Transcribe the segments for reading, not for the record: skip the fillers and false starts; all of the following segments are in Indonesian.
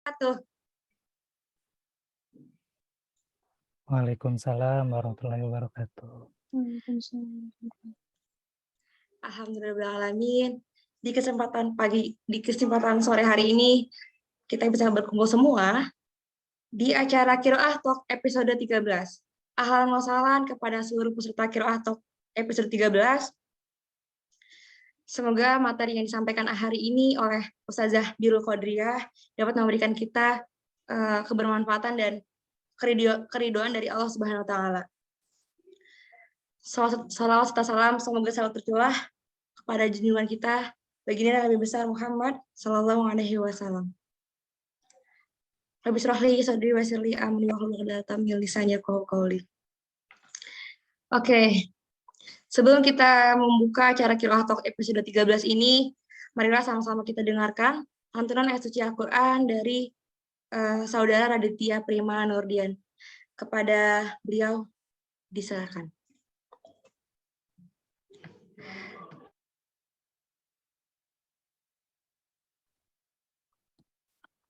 wabarakatuh. Waalaikumsalam warahmatullahi wabarakatuh. Alhamdulillahirrahmanirrahim. Di kesempatan sore hari ini, kita bisa berkumpul semua di acara Qiraah Talk episode 13. Ahlan wa sahlan kepada seluruh peserta Qiraah Talk episode 13. Semoga materi yang disampaikan hari ini oleh Ustazah Birul Qadriyah dapat memberikan kita kebermanfaatan dan keridoan dari Allah Subhanahu wa taala. Salawat serta salam semoga selalu tercurah kepada junjungan kita baginda Nabi besar Muhammad sallallahu alaihi wasallam. Rabbi shrah li sadri wa yassir li amri wahlul 'uqdatam min lisani yafqahu qawli. Oke. Sebelum kita membuka acara Qiraah Talk episode 13 ini, marilah sama-sama kita dengarkan lantunan ayat suci Al-Qur'an dari Saudara Raditya Prima Nurdian. Kepada beliau diserahkan.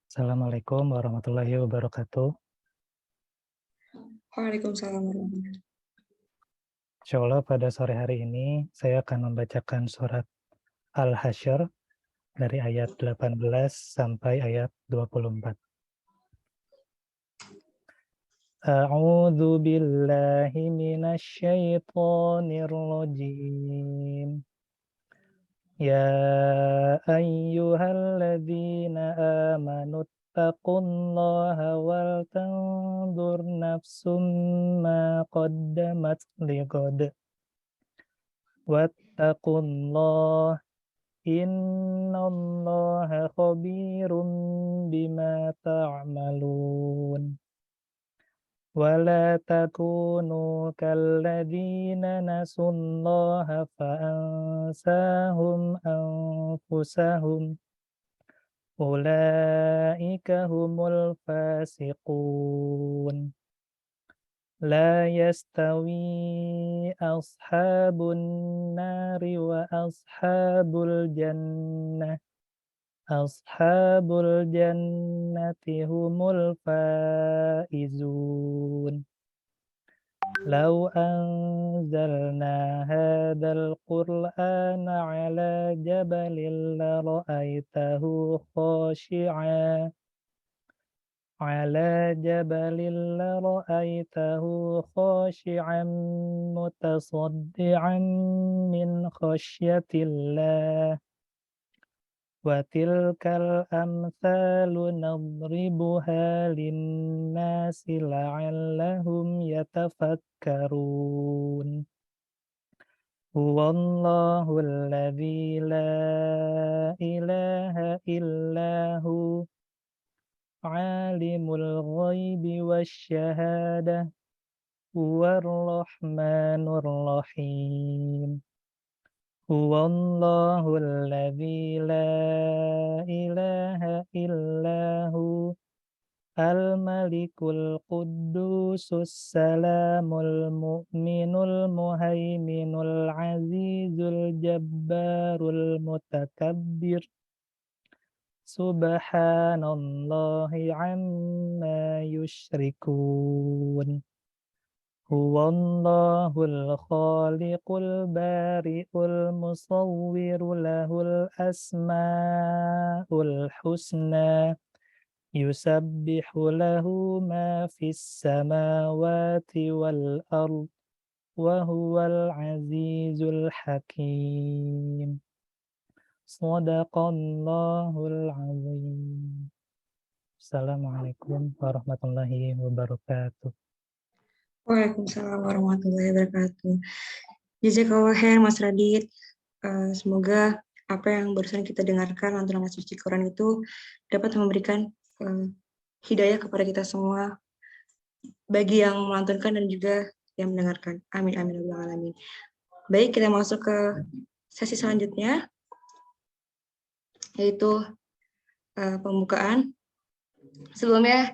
Assalamualaikum warahmatullahi wabarakatuh. Waalaikumsalam warahmatullahi wabarakatuh. Insyaallah pada sore hari ini saya akan membacakan surat Al-Hasyr dari ayat 18 sampai ayat 24. A'udzu billahi minasy syaithanir rajim. Ya ayyuhalladzina amanu taqullaha wal tanzur nafsum ma qaddamat lighad. Wattaqullaha innallaha khabirum bima ta'malun. Wala takunu kalladzina nasullaha fa'ansahum anfusahum. Ulaika humul fasiqun. La yastawi ashabun nari wa ashabul jannah. Ashabul jannati humul faizun. Lau anzalna hadzal qur'ana ala jabalin la ra'aitahu khashi'an mutasaddian min khasyatillah. Wa tilkal amthalu nadribuha linnasi la'allahum yatafakkarun. Huwallahu alladzi la ilaha illahu alimul ghaibi wasyahadah huwar rahmanur rahim. Huwallahu alladzi la ilaha illahu al-malikul quddusus salamul mu'minul muhaiminul azizul jabbarul mutakabbir. Subhanallahi amma yusyrikun. Huwallahul khaliqul bari'ul musawwiru lahul asma'ul husna. Yusabbihu lahu ma fis samawati wal ard. Wa huwal azizul hakim. Shadaqallahul azim. Assalamualaikum warahmatullahi wabarakatuh. Waalaikumsalam warahmatullahi wabarakatuh. Jazakallah khair Mas Radit. Semoga apa yang barusan kita dengarkan lantunan ayat suci Quran itu dapat memberikan hidayah kepada kita semua, bagi yang melantunkan dan juga yang mendengarkan. Amin amin ya rabbal alamin. Baik, kita masuk ke sesi selanjutnya, yaitu pembukaan. Sebelumnya,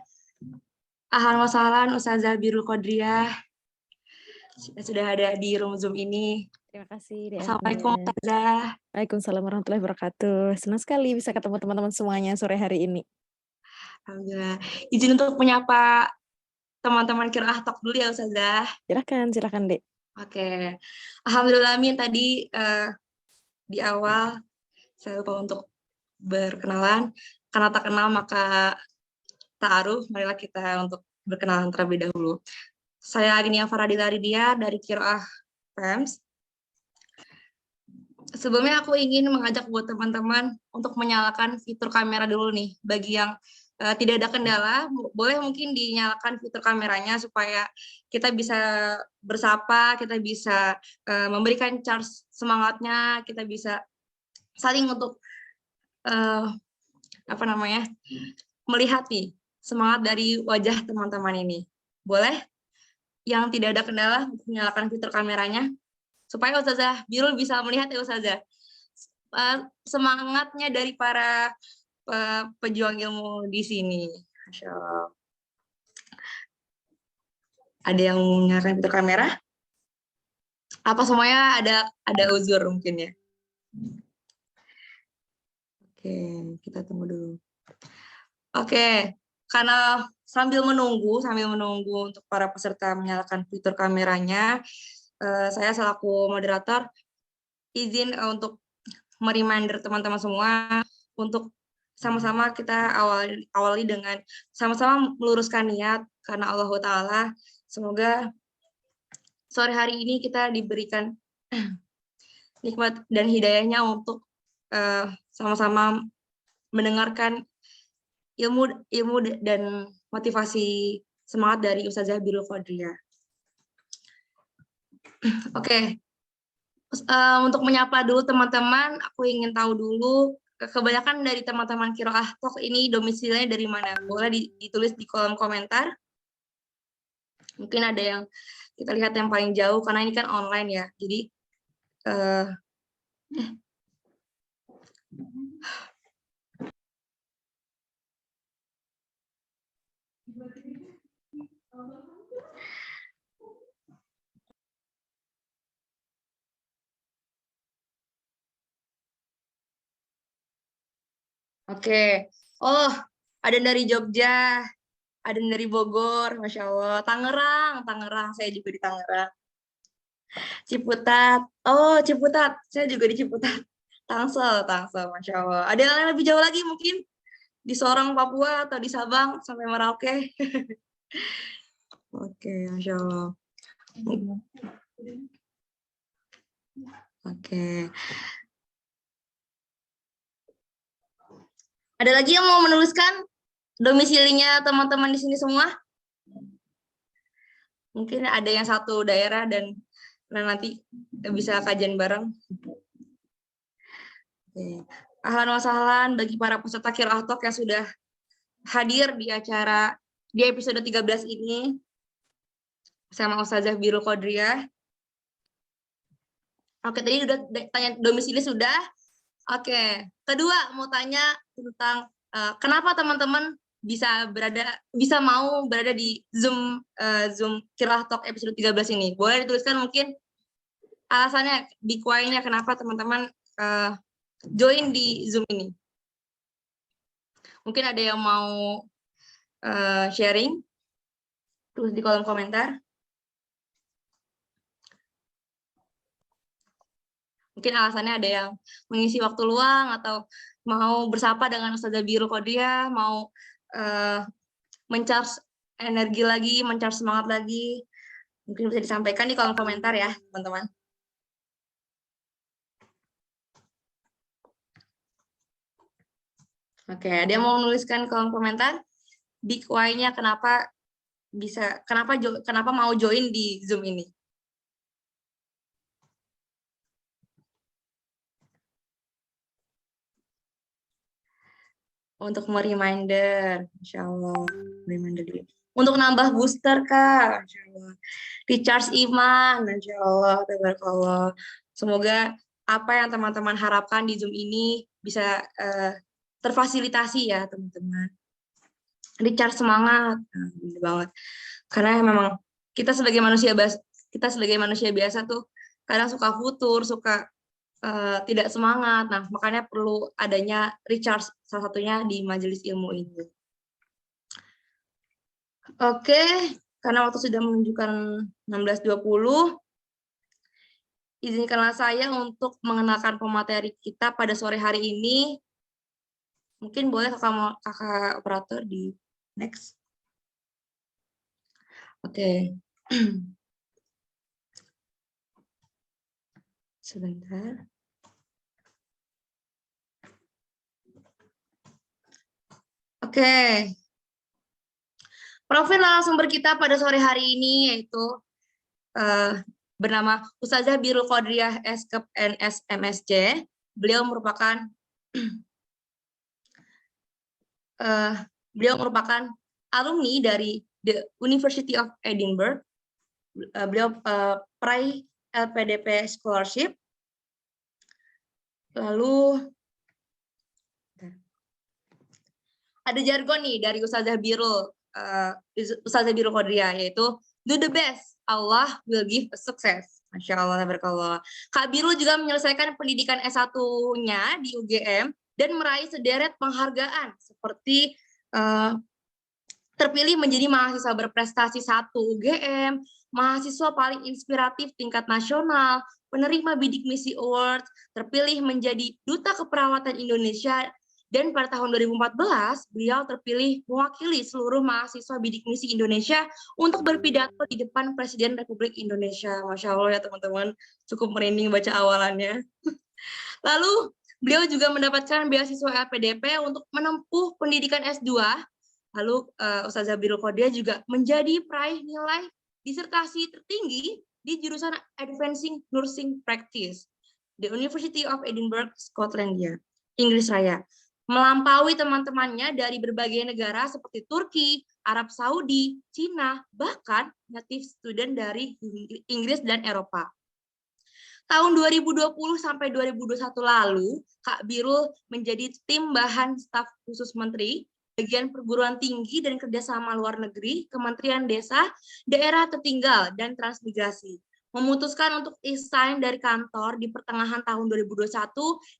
ahlan wa sahlan Ustazah Birul Qadriyah sudah ada di room Zoom ini. Terima kasih. Assalamualaikum Ustazah. Waalaikumsalam warahmatullahi wabarakatuh. Senang sekali bisa ketemu teman-teman semuanya sore hari ini. Alhamdulillah. Izin untuk menyapa teman-teman Qiraah Talk dulu ya Ustazah. Silakan Dek. Oke. Alhamdulillah Amin tadi di awal saya lupa untuk berkenalan. Karena tak kenal maka ta'aruf. Marilah kita untuk berkenalan terlebih dahulu. Saya Agnia Faradila Ridia dari Qiraah PEMS. Sebelumnya aku ingin mengajak buat teman-teman untuk menyalakan fitur kamera dulu nih. Bagi yang tidak ada kendala, boleh mungkin dinyalakan fitur kameranya supaya kita bisa bersapa, kita bisa memberikan charge semangatnya, kita bisa saling untuk melihat nih semangat dari wajah teman-teman ini. Boleh? Yang tidak ada kendala untuk menyalakan fitur kameranya supaya Ustazah Birul bisa melihat ya Ustazah semangatnya dari para pejuang ilmu di sini. Masya Allah. Ada yang menyalakan fitur kamera? Apa semuanya ada uzur mungkin ya? Oke, kita tunggu dulu. Oke, karena sambil menunggu untuk para peserta menyalakan fitur kameranya, saya selaku moderator izin untuk mereminder teman-teman semua untuk sama-sama kita awali dengan sama-sama meluruskan niat karena Allah Ta'ala. Semoga sore hari ini kita diberikan nikmat dan hidayahnya untuk sama-sama mendengarkan ilmu dan motivasi semangat dari Ustazah Birul Qadriyah. Oke. Untuk menyapa dulu teman-teman, aku ingin tahu dulu kebanyakan dari teman-teman Qiraah Talk ini domisilinya dari mana? Boleh ditulis di kolom komentar. Mungkin ada yang kita lihat yang paling jauh karena ini kan online ya. Jadi Oke. Oh, ada dari Jogja, ada dari Bogor, Masya Allah. Tangerang, saya juga di Tangerang. Ciputat, oh Ciputat, saya juga di Ciputat. Tangsel, Masya Allah. Ada yang lebih jauh lagi mungkin? Di Sorong, Papua, atau di Sabang, sampai Merauke. Oke, Masya Allah. Oke. Ada lagi yang mau menuliskan domisilinya teman-teman di sini semua? Mungkin ada yang satu daerah dan nanti bisa kajian bareng. Oke. Ahlan wa sahlan bagi para peserta Qiraah Talk yang sudah hadir di acara di episode 13 ini sama Ustazah Birul Qadriyah. Oke, tadi udah tanya domisili sudah. Oke, kedua mau tanya tentang kenapa teman-teman bisa mau berada di Zoom Qiraah Talk episode 13 ini. Boleh dituliskan mungkin alasannya, big why-nya kenapa teman-teman join di Zoom ini. Mungkin ada yang mau sharing, tulis di kolom komentar. Mungkin alasannya ada yang mengisi waktu luang atau mau bersapa dengan Ustazah Birul Qadriyah, mau men-charge energi lagi, men-charge semangat lagi. Mungkin bisa disampaikan di kolom komentar ya, teman-teman. Oke, ada yang mau menuliskan kolom komentar? Big why-nya kenapa mau join di Zoom ini? Untuk reminder, Insya Allah, reminder dulu. Untuk nambah booster, Kak, Insya Allah. Recharge iman, Insya Allah, tabarakallah. Semoga apa yang teman-teman harapkan di Zoom ini bisa terfasilitasi ya, teman-teman. Recharge semangat, bener banget. Karena memang kita sebagai manusia biasa tuh kadang suka futur, suka tidak semangat. Nah, makanya perlu adanya recharge salah satunya di majelis ilmu ini. Oke, karena waktu sudah menunjukkan 16.20, izinkanlah saya untuk mengenalkan pemateri kita pada sore hari ini. Mungkin boleh kakak operator di next. Oke. Sebentar. Oke. Profil narasumber kita pada sore hari ini yaitu bernama Ustazah Birul Qadriah Eskep NS MSc. Beliau merupakan alumni dari the University of Edinburgh. Beliau peraih LPDP scholarship. Lalu ada jargon nih dari Ustazah Birul Qadriah, yaitu do the best, Allah will give a success. Masya Allah, tabarakallah. Kak Birul juga menyelesaikan pendidikan S1-nya di UGM dan meraih sederet penghargaan seperti terpilih menjadi mahasiswa berprestasi 1 UGM, mahasiswa paling inspiratif tingkat nasional, penerima Bidik Misi Award, terpilih menjadi Duta Keperawatan Indonesia, dan pada tahun 2014, beliau terpilih mewakili seluruh mahasiswa Bidik Misi Indonesia untuk berpidato di depan Presiden Republik Indonesia. Masya Allah ya teman-teman, cukup merinding baca awalannya. Lalu, beliau juga mendapatkan beasiswa LPDP untuk menempuh pendidikan S2. Lalu Ustazah Birul Qadriah juga menjadi peraih nilai disertasi tertinggi di jurusan Advancing Nursing Practice, the University of Edinburgh, Skotlandia, Inggris Raya. Melampaui teman-temannya dari berbagai negara seperti Turki, Arab Saudi, Cina, bahkan native student dari Inggris dan Eropa. Tahun 2020 sampai 2021 lalu, Kak Birul menjadi tim bahan staf khusus Menteri, bagian perguruan tinggi dan kerjasama luar negeri, Kementerian Desa, Daerah Tertinggal, dan Transmigrasi. Memutuskan untuk resign dari kantor di pertengahan tahun 2021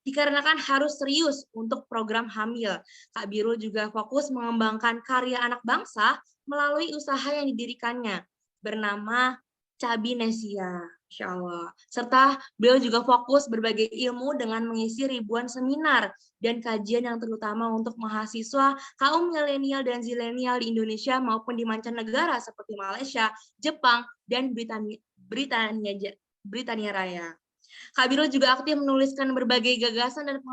dikarenakan harus serius untuk program hamil. Kak Birul juga fokus mengembangkan karya anak bangsa melalui usaha yang didirikannya, bernama Cabinesia. Insya Allah. Serta beliau juga fokus berbagai ilmu dengan mengisi ribuan seminar dan kajian yang terutama untuk mahasiswa kaum milenial dan zilenial di Indonesia maupun di mancanegara seperti Malaysia, Jepang, dan Britania Raya. Kak Birul juga aktif menuliskan berbagai gagasan dan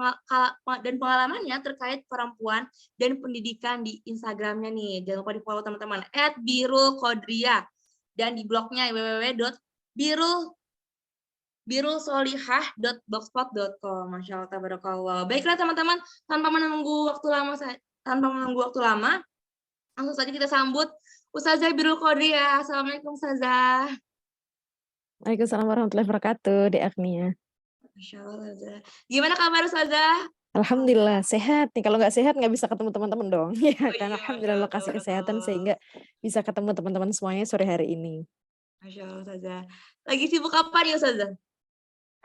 pengalamannya terkait perempuan dan pendidikan di Instagramnya nih. Jangan lupa di-follow teman-teman @birulqadriah dan di blognya birulsolihah.blogspot.com. Masya Allah, tabarakallah. Baiklah teman-teman, tanpa menunggu waktu lama, langsung saja kita sambut Ustazah Birul Qadriah. Assalamualaikum Ustazah. Waalaikumsalam warahmatullahi wabarakatuh, Dek Agnia. Masya Allah, Ustazah. Gimana kabar Ustazah? Alhamdulillah sehat nih. Kalau nggak sehat nggak bisa ketemu teman-teman dong. Ya kan, iya, alhamdulillah Allah kasih kesehatan sehingga bisa ketemu teman-teman semuanya sore hari ini. Masya Allah, Ustazah. Lagi sibuk apa nih Ustazah?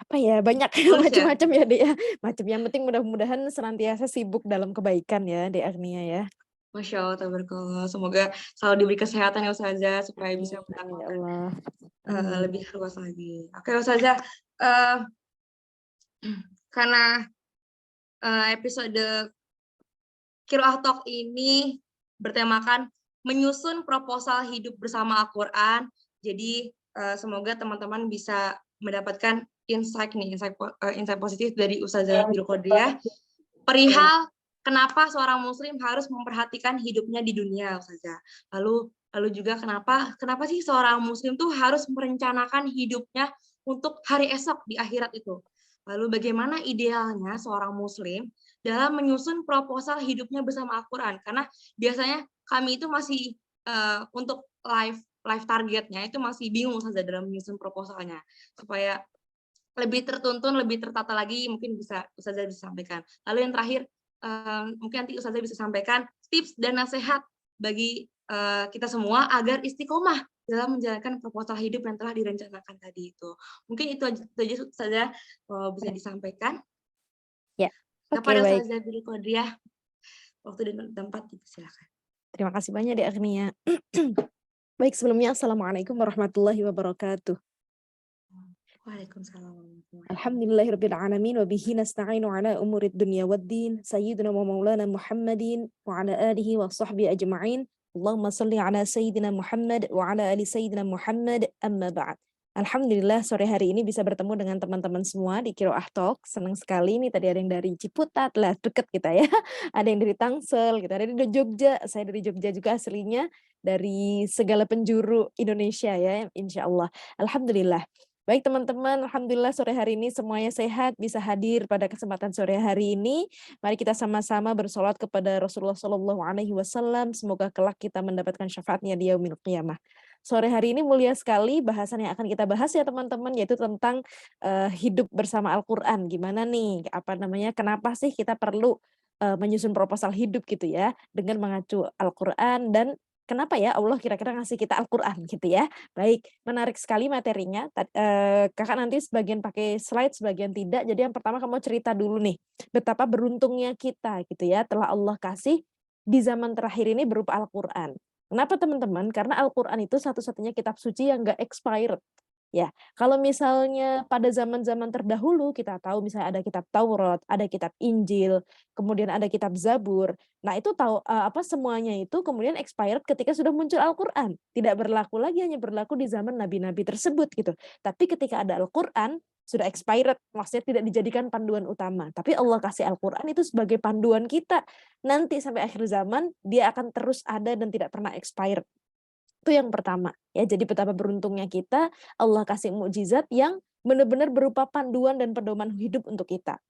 Apa ya, banyak Terus macam-macam ya Dek ya. Macam yang penting mudah-mudahan senantiasa sibuk dalam kebaikan ya Dek Agnia ya. Masya Allah, tabarakallah. Semoga selalu diberi kesehatan ya Ustazah supaya bisa Ya Allah. lebih luas lagi. Oke Ustazah, karena episode Qiraah Talk ini bertemakan menyusun proposal hidup bersama Al-Quran. Jadi semoga teman-teman bisa mendapatkan insight positif dari Ustazah Birul Qadriah perihal kenapa seorang muslim harus memperhatikan hidupnya di dunia, Ustazah. Lalu juga kenapa sih seorang muslim tuh harus merencanakan hidupnya untuk hari esok di akhirat itu. Lalu bagaimana idealnya seorang muslim dalam menyusun proposal hidupnya bersama Al-Quran, karena biasanya kami itu masih untuk live targetnya itu masih bingung saja dalam menyusun proposalnya, supaya lebih tertuntun, lebih tertata lagi, mungkin bisa Ustazah bisa sampaikan. Lalu yang terakhir, mungkin nanti Ustazah bisa sampaikan tips dan nasihat bagi kita semua agar istiqomah dalam menjalankan proposal hidup yang telah direncanakan tadi itu. Mungkin itu aja Ustazah bisa disampaikan. Ya. Kepada Oke, baik. Ustazah Birul Qadriah, waktu dan tempat silakan. Terima kasih banyak Dek Agnia. Baik, sebelumnya Assalamualaikum warahmatullahi wabarakatuh. Waalaikumsalam warahmatullahi wabarakatuh. Alhamdulillahirabbil alamin wa bihi nasta'inu ala umurid dunya waddin. Sayyidina wa maulana Muhammadin wa ala alihi wa sahbihi ajma'in. Allahumma salli ala sayyidina Muhammad wa ala ali sayyidina Muhammad, amma ba'd. Alhamdulillah sore hari ini bisa bertemu dengan teman-teman semua di Qiraah Talk. Senang sekali nih, tadi ada yang dari Ciputat, lah deket kita ya. Ada yang dari Tangsel, gitu. Ada dari Jogja, saya dari Jogja juga aslinya, dari segala penjuru Indonesia ya, insya Allah. Alhamdulillah. Baik teman-teman, alhamdulillah sore hari ini semuanya sehat, bisa hadir pada kesempatan sore hari ini. Mari kita sama-sama bersolawat kepada Rasulullah SAW. Semoga kelak kita mendapatkan syafaatnya di yaumil qiyamah. Sore hari ini mulia sekali bahasan yang akan kita bahas ya teman-teman, yaitu tentang hidup bersama Al-Quran. Gimana nih, kenapa sih kita perlu menyusun proposal hidup gitu ya, dengan mengacu Al-Quran, dan kenapa ya Allah kira-kira ngasih kita Al-Quran gitu ya. Baik, menarik sekali materinya. Kakak nanti sebagian pakai slide, sebagian tidak. Jadi yang pertama kamu cerita dulu nih, betapa beruntungnya kita gitu ya, telah Allah kasih di zaman terakhir ini berupa Al-Quran. Kenapa teman-teman? Karena Al-Quran itu satu-satunya kitab suci yang nggak expired. Ya, kalau misalnya pada zaman-zaman terdahulu kita tahu misalnya ada kitab Taurat, ada kitab Injil, kemudian ada kitab Zabur. Nah, itu semuanya itu kemudian expired ketika sudah muncul Al-Qur'an. Tidak berlaku lagi, hanya berlaku di zaman nabi-nabi tersebut gitu. Tapi ketika ada Al-Qur'an sudah expired, maksudnya tidak dijadikan panduan utama. Tapi Allah kasih Al-Qur'an itu sebagai panduan kita. Nanti sampai akhir zaman dia akan terus ada dan tidak pernah expired. Itu yang pertama ya. Jadi betapa beruntungnya kita, Allah kasih mukjizat yang benar-benar berupa panduan dan pedoman hidup untuk kita.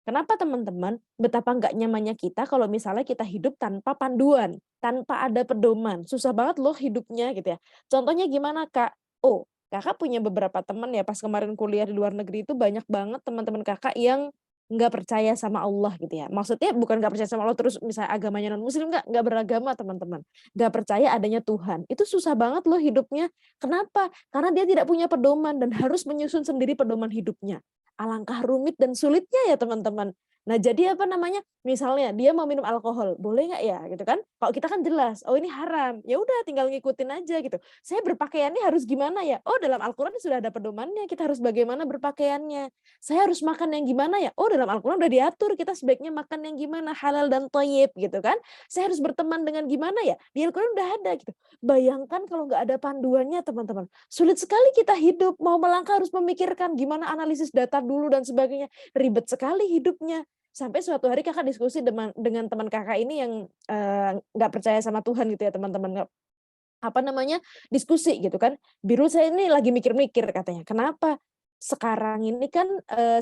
Kenapa teman-teman? Betapa nggak nyamannya kita kalau misalnya kita hidup tanpa panduan, tanpa ada pedoman. Susah banget loh hidupnya gitu ya. Contohnya gimana Kak? Oh, Kakak punya beberapa teman ya, pas kemarin kuliah di luar negeri itu banyak banget teman-teman Kakak yang nggak percaya sama Allah gitu ya. Maksudnya bukan nggak percaya sama Allah terus misalnya agamanya non muslim, nggak beragama teman-teman. Nggak percaya adanya Tuhan. Itu susah banget loh hidupnya. Kenapa? Karena dia tidak punya pedoman dan harus menyusun sendiri pedoman hidupnya. Alangkah rumit dan sulitnya ya teman-teman. Nah jadi misalnya dia mau minum alkohol, boleh nggak ya gitu kan? Kalau kita kan jelas, oh ini haram, ya udah tinggal ngikutin aja gitu. Saya berpakaiannya harus gimana ya? Oh dalam Al-Quran sudah ada pedomannya, kita harus bagaimana berpakaiannya. Saya harus makan yang gimana ya? Oh dalam Al-Quran udah diatur, kita sebaiknya makan yang gimana, halal dan thayyib gitu kan? Saya harus berteman dengan gimana ya? Di Al-Quran udah ada gitu. Bayangkan kalau nggak ada panduannya teman-teman, sulit sekali kita hidup, mau melangkah harus memikirkan gimana analisis data dulu dan sebagainya, ribet sekali hidupnya. Sampai suatu hari kakak diskusi dengan teman kakak ini yang nggak percaya sama Tuhan gitu ya teman-teman, diskusi gitu kan. Biru saya ini lagi mikir-mikir katanya, kenapa? Sekarang ini kan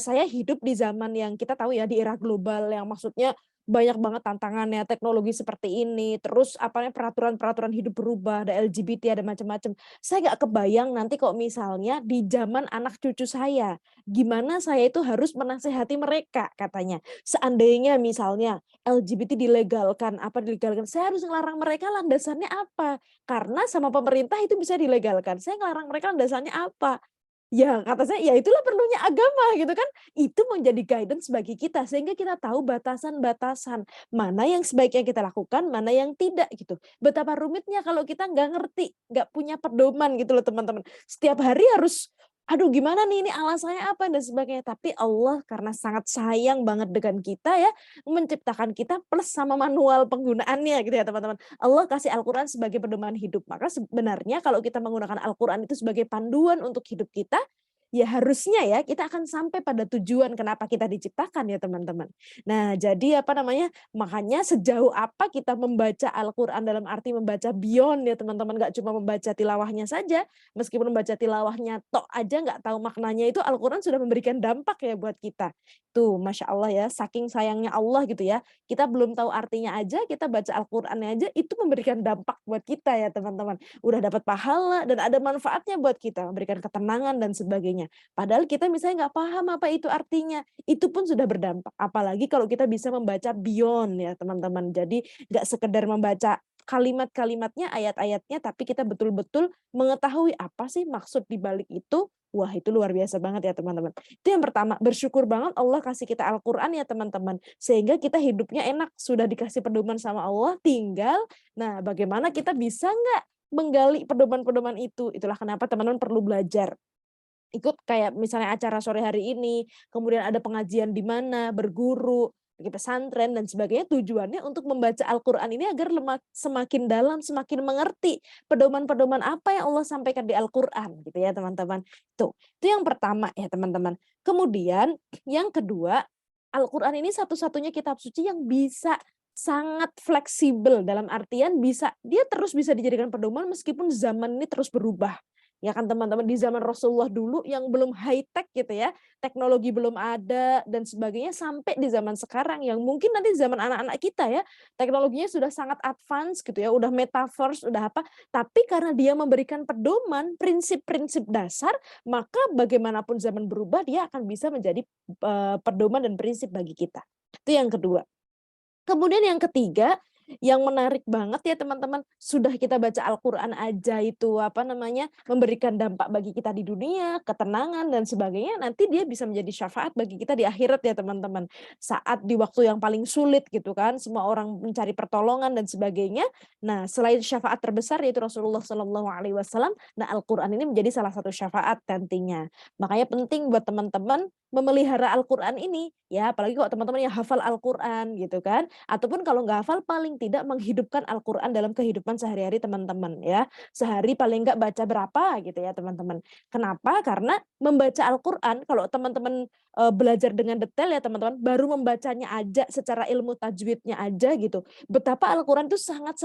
saya hidup di zaman yang kita tahu ya, di era global yang maksudnya banyak banget tantangannya, teknologi seperti ini, terus peraturan-peraturan hidup berubah, ada LGBT, ada macam-macam. Saya nggak kebayang nanti kok misalnya di zaman anak cucu saya, gimana saya itu harus menasehati mereka katanya. Seandainya misalnya LGBT dilegalkan, saya harus ngelarang mereka landasannya apa? Karena sama pemerintah itu bisa dilegalkan. Saya ngelarang mereka landasannya apa? Ya, kata saya, ya itulah perlunya agama gitu kan. Itu menjadi guidance bagi kita sehingga kita tahu batasan-batasan mana yang sebaiknya kita lakukan, mana yang tidak gitu. Betapa rumitnya kalau kita nggak ngerti, nggak punya pedoman gitu loh teman-teman. Setiap hari harus, aduh gimana nih ini alasannya apa dan sebagainya. Tapi Allah karena sangat sayang banget dengan kita ya, menciptakan kita plus sama manual penggunaannya gitu ya teman-teman. Allah kasih Al-Quran sebagai pedoman hidup. Maka sebenarnya kalau kita menggunakan Al-Quran itu sebagai panduan untuk hidup kita, ya harusnya ya kita akan sampai pada tujuan kenapa kita diciptakan ya teman-teman. Nah jadi makanya sejauh apa kita membaca Al-Quran dalam arti membaca beyond ya teman-teman, nggak cuma membaca tilawahnya saja, meskipun membaca tilawahnya tok aja nggak tahu maknanya, itu Al-Quran sudah memberikan dampak ya buat kita. Tuh Masya Allah ya, saking sayangnya Allah gitu ya, kita belum tahu artinya aja, kita baca Al-Qurannya aja itu memberikan dampak buat kita ya teman-teman. Udah dapat pahala dan ada manfaatnya buat kita, memberikan ketenangan dan sebagainya. Padahal kita misalnya nggak paham apa itu artinya, itu pun sudah berdampak. Apalagi kalau kita bisa membaca beyond ya teman-teman. Jadi nggak sekedar membaca kalimat-kalimatnya, ayat-ayatnya, tapi kita betul-betul mengetahui apa sih maksud di balik itu. Wah, itu luar biasa banget ya teman-teman. Itu yang pertama, bersyukur banget Allah kasih kita Al-Qur'an ya teman-teman. Sehingga kita hidupnya enak, sudah dikasih pedoman sama Allah, tinggal nah bagaimana kita bisa nggak menggali pedoman-pedoman itu. Itulah kenapa teman-teman perlu belajar. Ikut kayak misalnya acara sore hari ini, kemudian ada pengajian di mana, berguru, pergi pesantren dan sebagainya, tujuannya untuk membaca Al-Qur'an ini agar semakin dalam, semakin mengerti pedoman-pedoman apa yang Allah sampaikan di Al-Qur'an gitu ya teman-teman. Itu yang pertama ya teman-teman. Kemudian yang kedua, Al-Qur'an ini satu-satunya kitab suci yang bisa sangat fleksibel dalam artian dia terus bisa dijadikan pedoman meskipun zaman ini terus berubah. Ya kan teman-teman, di zaman Rasulullah dulu yang belum high tech gitu ya, teknologi belum ada dan sebagainya, sampai di zaman sekarang yang mungkin nanti zaman anak-anak kita ya, teknologinya sudah sangat advance gitu ya, udah metaverse, udah apa, tapi karena dia memberikan pedoman, prinsip-prinsip dasar, maka bagaimanapun zaman berubah dia akan bisa menjadi pedoman dan prinsip bagi kita. Itu yang kedua. Kemudian yang ketiga, yang menarik banget ya teman-teman, sudah kita baca Al-Qur'an aja itu memberikan dampak bagi kita di dunia, ketenangan dan sebagainya, nanti dia bisa menjadi syafaat bagi kita di akhirat ya teman-teman. Saat di waktu yang paling sulit gitu kan, semua orang mencari pertolongan dan sebagainya. Nah, selain syafaat terbesar yaitu Rasulullah SAW, nah Al-Qur'an ini menjadi salah satu syafaat nantinya. Makanya penting buat teman-teman memelihara Al-Qur'an ini ya, apalagi kalau teman-teman yang hafal Al-Qur'an gitu kan, ataupun kalau nggak hafal paling tidak menghidupkan Al-Qur'an dalam kehidupan sehari-hari teman-teman ya. Sehari paling nggak baca berapa gitu ya teman-teman. Kenapa? Karena membaca Al-Qur'an kalau teman-teman belajar dengan detail ya teman-teman, baru membacanya aja secara ilmu tajwidnya aja gitu. Betapa Al-Qur'an itu sangat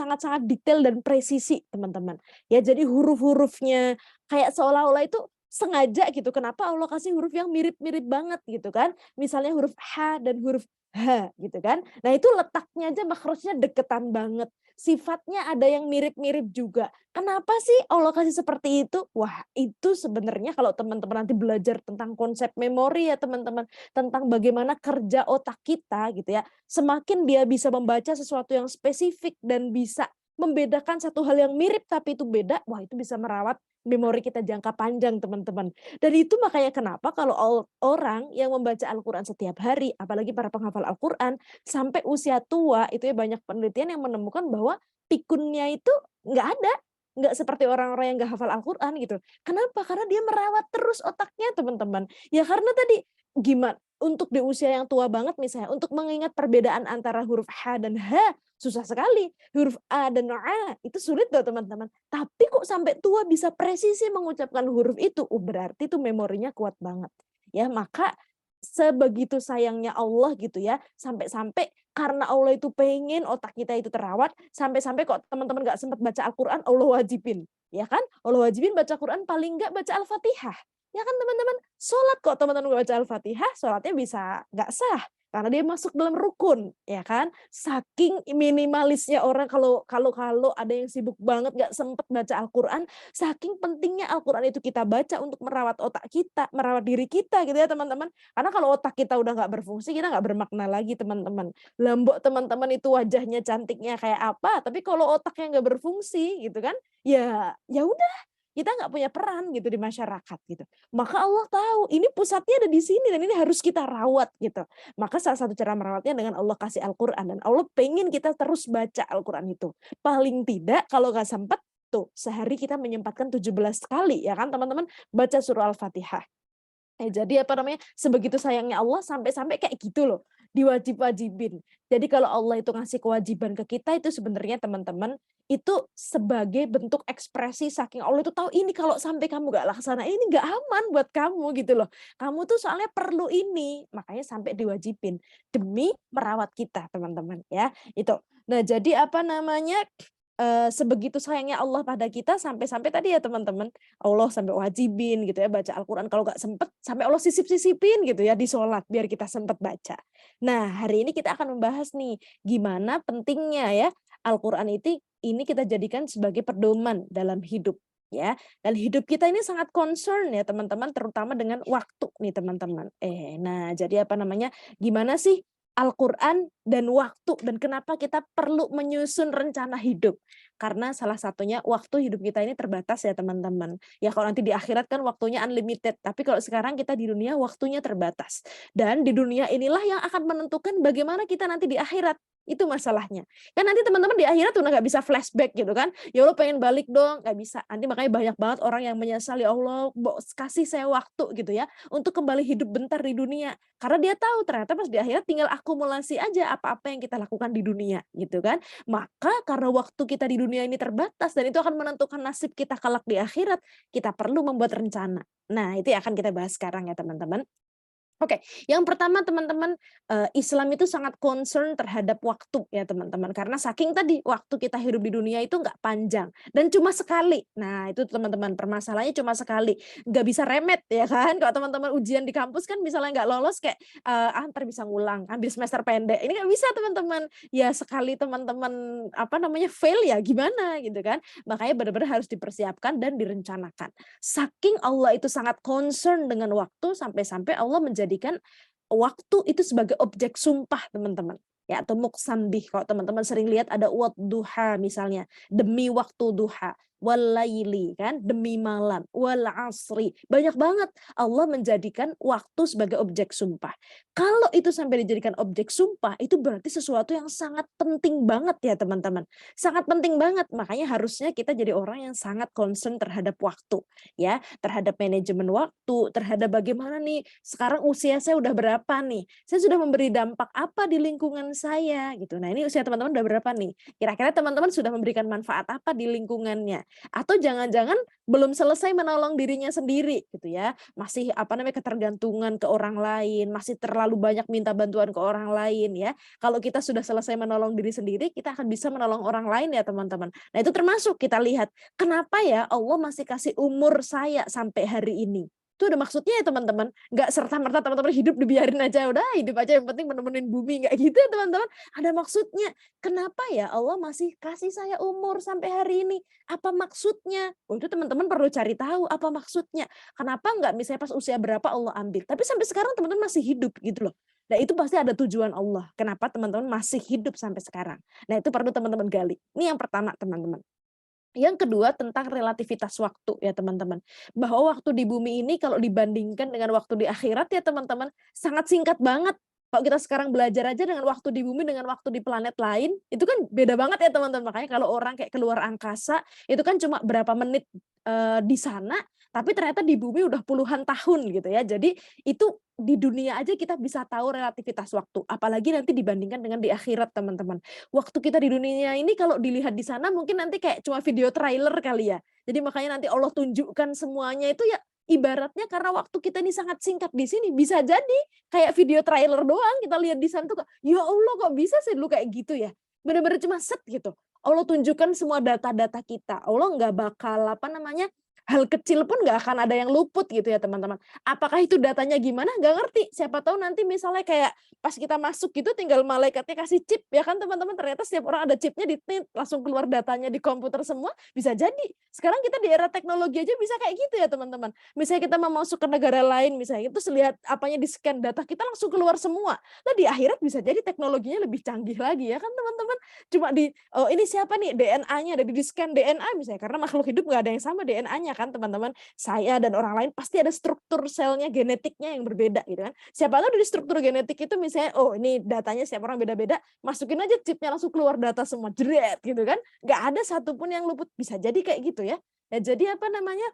detail dan presisi teman-teman. Ya jadi huruf-hurufnya kayak seolah-olah itu sengaja gitu. Kenapa Allah kasih huruf yang mirip-mirip banget gitu kan? Misalnya huruf H dan huruf H gitu kan. Nah itu letaknya aja makhrajnya deketan banget. Sifatnya ada yang mirip-mirip juga. Kenapa sih Allah kasih seperti itu? Wah itu sebenarnya kalau teman-teman nanti belajar tentang konsep memori ya teman-teman. Tentang bagaimana kerja otak kita gitu ya. Semakin dia bisa membaca sesuatu yang spesifik dan bisa membedakan satu hal yang mirip tapi itu beda, wah itu bisa merawat memori kita jangka panjang teman-teman. Dan itu makanya kenapa kalau orang yang membaca Al-Qur'an setiap hari, apalagi para penghafal Al-Qur'an, sampai usia tua, itu ya banyak penelitian yang menemukan bahwa pikunnya itu nggak ada. Nggak seperti orang-orang yang nggak hafal Al-Qur'an gitu. Kenapa? Karena dia merawat terus otaknya teman-teman. Ya karena tadi, gimana? Untuk di usia yang tua banget misalnya, untuk mengingat perbedaan antara huruf H dan H, susah sekali. Huruf A dan A, itu sulit loh teman-teman. Tapi kok sampai tua bisa presisi mengucapkan huruf itu, berarti itu memorinya kuat banget. Ya, maka sebegitu sayangnya Allah gitu ya, sampai-sampai karena Allah itu pengen otak kita itu terawat, sampai-sampai kok teman-teman nggak sempat baca Al-Qur'an, Allah wajibin. Ya kan? Allah wajibin baca Quran paling nggak baca Al-Fatihah. Ya kan teman-teman? Sholat kok teman-teman nggak baca Al-Fatihah, sholatnya bisa nggak sah. Karena dia masuk dalam rukun, ya kan? Saking minimalisnya orang kalau ada yang sibuk banget nggak sempet baca Al-Qur'an, saking pentingnya Al-Qur'an itu kita baca untuk merawat otak kita, merawat diri kita gitu ya teman-teman. Karena kalau otak kita udah nggak berfungsi, kita nggak bermakna lagi teman-teman. Lombok teman-teman itu wajahnya cantiknya kayak apa, tapi kalau otaknya nggak berfungsi gitu kan, ya udah kita nggak punya peran gitu di masyarakat gitu. Maka Allah tahu ini pusatnya ada di sini dan ini harus kita rawat gitu. Maka salah satu cara merawatnya dengan Allah kasih Al-Qur'an dan Allah pengen kita terus baca Al-Qur'an itu. Paling tidak kalau nggak sempat tuh sehari kita menyempatkan 17 kali ya kan teman-teman baca surah Al-Fatihah. Jadi sebegitu sayangnya Allah sampai-sampai kayak gitu loh, diwajib-wajibin. Jadi kalau Allah itu ngasih kewajiban ke kita itu sebenarnya teman-teman, itu sebagai bentuk ekspresi saking Allah itu tahu ini kalau sampai kamu gak laksana ini gak aman buat kamu gitu loh. Kamu tuh soalnya perlu ini, makanya sampai diwajibin demi merawat kita teman-teman ya. Itu. Nah, jadi sebegitu sayangnya Allah pada kita sampai-sampai tadi ya teman-teman, Allah sampai wajibin gitu ya baca Al-Qur'an kalau nggak sempet sampai Allah sisip-sisipin gitu ya di sholat biar kita sempet baca. Nah, hari ini kita akan membahas nih gimana pentingnya ya Al-Qur'an ini kita jadikan sebagai pedoman dalam hidup ya. Dan hidup kita ini sangat concern ya teman-teman terutama dengan waktu nih teman-teman. Nah, jadi gimana sih Al-Quran dan waktu, dan kenapa kita perlu menyusun rencana hidup. Karena salah satunya waktu hidup kita ini terbatas ya teman-teman. Ya kalau nanti di akhirat kan waktunya unlimited, tapi kalau sekarang kita di dunia waktunya terbatas. Dan di dunia inilah yang akan menentukan bagaimana kita nanti di akhirat. Itu masalahnya. Kan nanti teman-teman di akhirat udah nggak bisa flashback gitu kan. Ya Allah pengen balik dong, nggak bisa. Nanti makanya banyak banget orang yang menyesal, ya Allah kasih saya waktu gitu ya untuk kembali hidup bentar di dunia. Karena dia tahu ternyata pas di akhirat tinggal akumulasi aja apa-apa yang kita lakukan di dunia gitu kan. Maka karena waktu kita di dunia ini terbatas dan itu akan menentukan nasib kita kelak di akhirat, kita perlu membuat rencana. Nah, itu yang akan kita bahas sekarang ya teman-teman. Oke, yang pertama teman-teman, Islam itu sangat concern terhadap waktu ya teman-teman, karena saking tadi waktu kita hidup di dunia itu nggak panjang dan cuma sekali. Nah itu teman-teman, permasalahannya cuma sekali, nggak bisa remet ya kan. Kalau teman-teman ujian di kampus kan misalnya nggak lolos kayak, entar bisa ngulang, ambil semester pendek, ini nggak bisa teman-teman. Ya sekali teman-teman, apa namanya, fail ya gimana gitu kan. Makanya benar-benar harus dipersiapkan dan direncanakan. Saking Allah itu sangat concern dengan waktu, sampai-sampai Allah menjadikan waktu itu sebagai objek sumpah teman-teman. Ya, atau muqsam bih. Kalau teman-teman sering lihat ada duha misalnya, demi waktu duha, walaili kan, demi malam, wal asri. Banyak banget Allah menjadikan waktu sebagai objek sumpah. Kalau itu sampai dijadikan objek sumpah, itu berarti sesuatu yang sangat penting banget ya teman-teman. Sangat penting banget. Makanya harusnya kita jadi orang yang sangat concern terhadap waktu. Ya, terhadap manajemen waktu, terhadap bagaimana nih sekarang usia saya udah berapa nih, saya sudah memberi dampak apa di lingkungan saya gitu. Nah ini usia teman-teman udah berapa nih, kira-kira teman-teman sudah memberikan manfaat apa di lingkungannya, atau jangan-jangan belum selesai menolong dirinya sendiri gitu ya, masih apa namanya ketergantungan ke orang lain, masih terlalu banyak minta bantuan ke orang lain ya. Kalau kita sudah selesai menolong diri sendiri, kita akan bisa menolong orang lain ya teman-teman. Nah itu termasuk kita lihat kenapa ya Allah masih kasih umur saya sampai hari ini. Itu ada maksudnya ya teman-teman. Nggak serta-merta teman-teman hidup dibiarin aja, udah hidup aja yang penting menemenin bumi. Nggak gitu ya teman-teman. Ada maksudnya. Kenapa ya Allah masih kasih saya umur sampai hari ini? Apa maksudnya? Oh, itu teman-teman perlu cari tahu apa maksudnya. Kenapa nggak misalnya pas usia berapa Allah ambil. Tapi sampai sekarang teman-teman masih hidup gitu loh. Nah itu pasti ada tujuan Allah. Kenapa teman-teman masih hidup sampai sekarang. Nah itu perlu teman-teman gali. Ini yang pertama teman-teman. Yang kedua tentang relativitas waktu ya teman-teman. Bahwa waktu di bumi ini kalau dibandingkan dengan waktu di akhirat ya teman-teman, sangat singkat banget. Kalau kita sekarang belajar aja dengan waktu di bumi dengan waktu di planet lain, itu kan beda banget ya teman-teman. Makanya kalau orang kayak keluar angkasa, itu kan cuma berapa menit di sana, tapi ternyata di bumi udah puluhan tahun gitu ya. Jadi itu di dunia aja kita bisa tahu relativitas waktu, apalagi nanti dibandingkan dengan di akhirat teman-teman. Waktu kita di dunia ini kalau dilihat di sana mungkin nanti kayak cuma video trailer kali ya. Jadi makanya nanti Allah tunjukkan semuanya itu ya ibaratnya karena waktu kita ini sangat singkat di sini bisa jadi kayak video trailer doang kita lihat di sana tuh ya Allah kok bisa sih dulu kayak gitu ya. Benar-benar cuma set gitu. Allah tunjukkan semua data-data kita. Allah nggak bakal apa namanya hal kecil pun nggak akan ada yang luput gitu ya teman-teman. Apakah itu datanya gimana? Nggak ngerti. Siapa tahu nanti misalnya kayak pas kita masuk gitu tinggal malaikatnya kasih chip ya kan teman-teman. Ternyata setiap orang ada chipnya langsung keluar datanya di komputer semua. Bisa jadi. Sekarang kita di era teknologi aja bisa kayak gitu ya teman-teman. Misalnya kita mau masuk ke negara lain misalnya itu lihat apanya di scan data kita langsung keluar semua. Nah di akhirat bisa jadi teknologinya lebih canggih lagi ya kan teman-teman. Cuma oh ini siapa nih DNA-nya ada di scan DNA misalnya karena makhluk hidup nggak ada yang sama DNA-nya kan teman-teman. Saya dan orang lain pasti ada struktur selnya, genetiknya yang berbeda gitu kan. Siapa tahu dari struktur genetik itu misalnya, oh ini datanya setiap orang beda-beda, masukin aja chipnya langsung keluar data semua, jeret gitu kan. Nggak ada satupun yang luput, bisa jadi kayak gitu ya. Ya jadi apa namanya,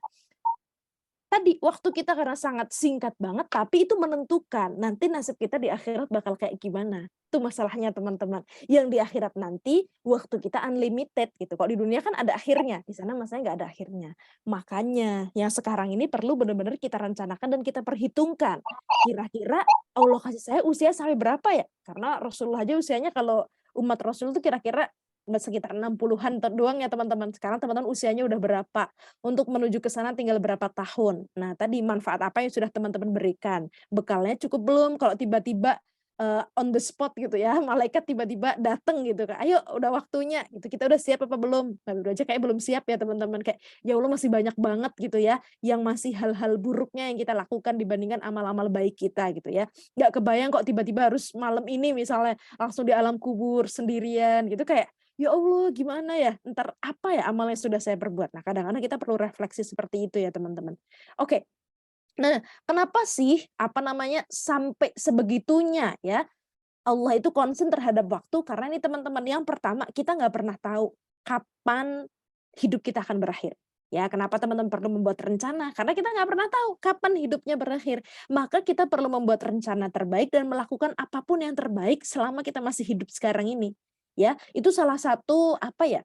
tadi waktu kita karena sangat singkat banget, tapi itu menentukan nanti nasib kita di akhirat bakal kayak gimana. Itu masalahnya teman-teman. Yang di akhirat nanti waktu kita unlimited gitu. Kalau di dunia kan ada akhirnya, di sana masalahnya nggak ada akhirnya. Makanya yang sekarang ini perlu benar-benar kita rencanakan dan kita perhitungkan. Kira-kira Allah kasih saya usia sampai berapa ya? Karena Rasulullah aja usianya kalau umat Rasul itu kira-kira sekitar 60-an doang ya teman-teman. Sekarang teman-teman usianya udah berapa? Untuk menuju ke sana tinggal berapa tahun. Nah, tadi manfaat apa yang sudah teman-teman berikan? Bekalnya cukup belum? Kalau tiba-tiba on the spot gitu ya, malaikat tiba-tiba datang gitu kan, "Ayo udah waktunya," gitu, "kita udah siap apa belum?" Nah, dulu aja kayak belum siap ya teman-teman, kayak ya Allah masih banyak banget gitu ya, yang masih hal-hal buruknya yang kita lakukan dibandingkan amal-amal baik kita gitu ya. Nggak kebayang kok tiba-tiba harus malam ini misalnya langsung di alam kubur sendirian gitu, kayak, "Ya Allah gimana ya, entar apa ya amal yang sudah saya perbuat?" Nah, kadang-kadang kita perlu refleksi seperti itu ya teman-teman. Oke. Nah, kenapa sih, apa namanya, sampai sebegitunya ya, Allah itu concern terhadap waktu, karena ini teman-teman, yang pertama kita nggak pernah tahu kapan hidup kita akan berakhir. Ya, kenapa teman-teman perlu membuat rencana? Karena kita nggak pernah tahu kapan hidupnya berakhir. Maka kita perlu membuat rencana terbaik dan melakukan apapun yang terbaik selama kita masih hidup sekarang ini. Ya, itu salah satu apa ya,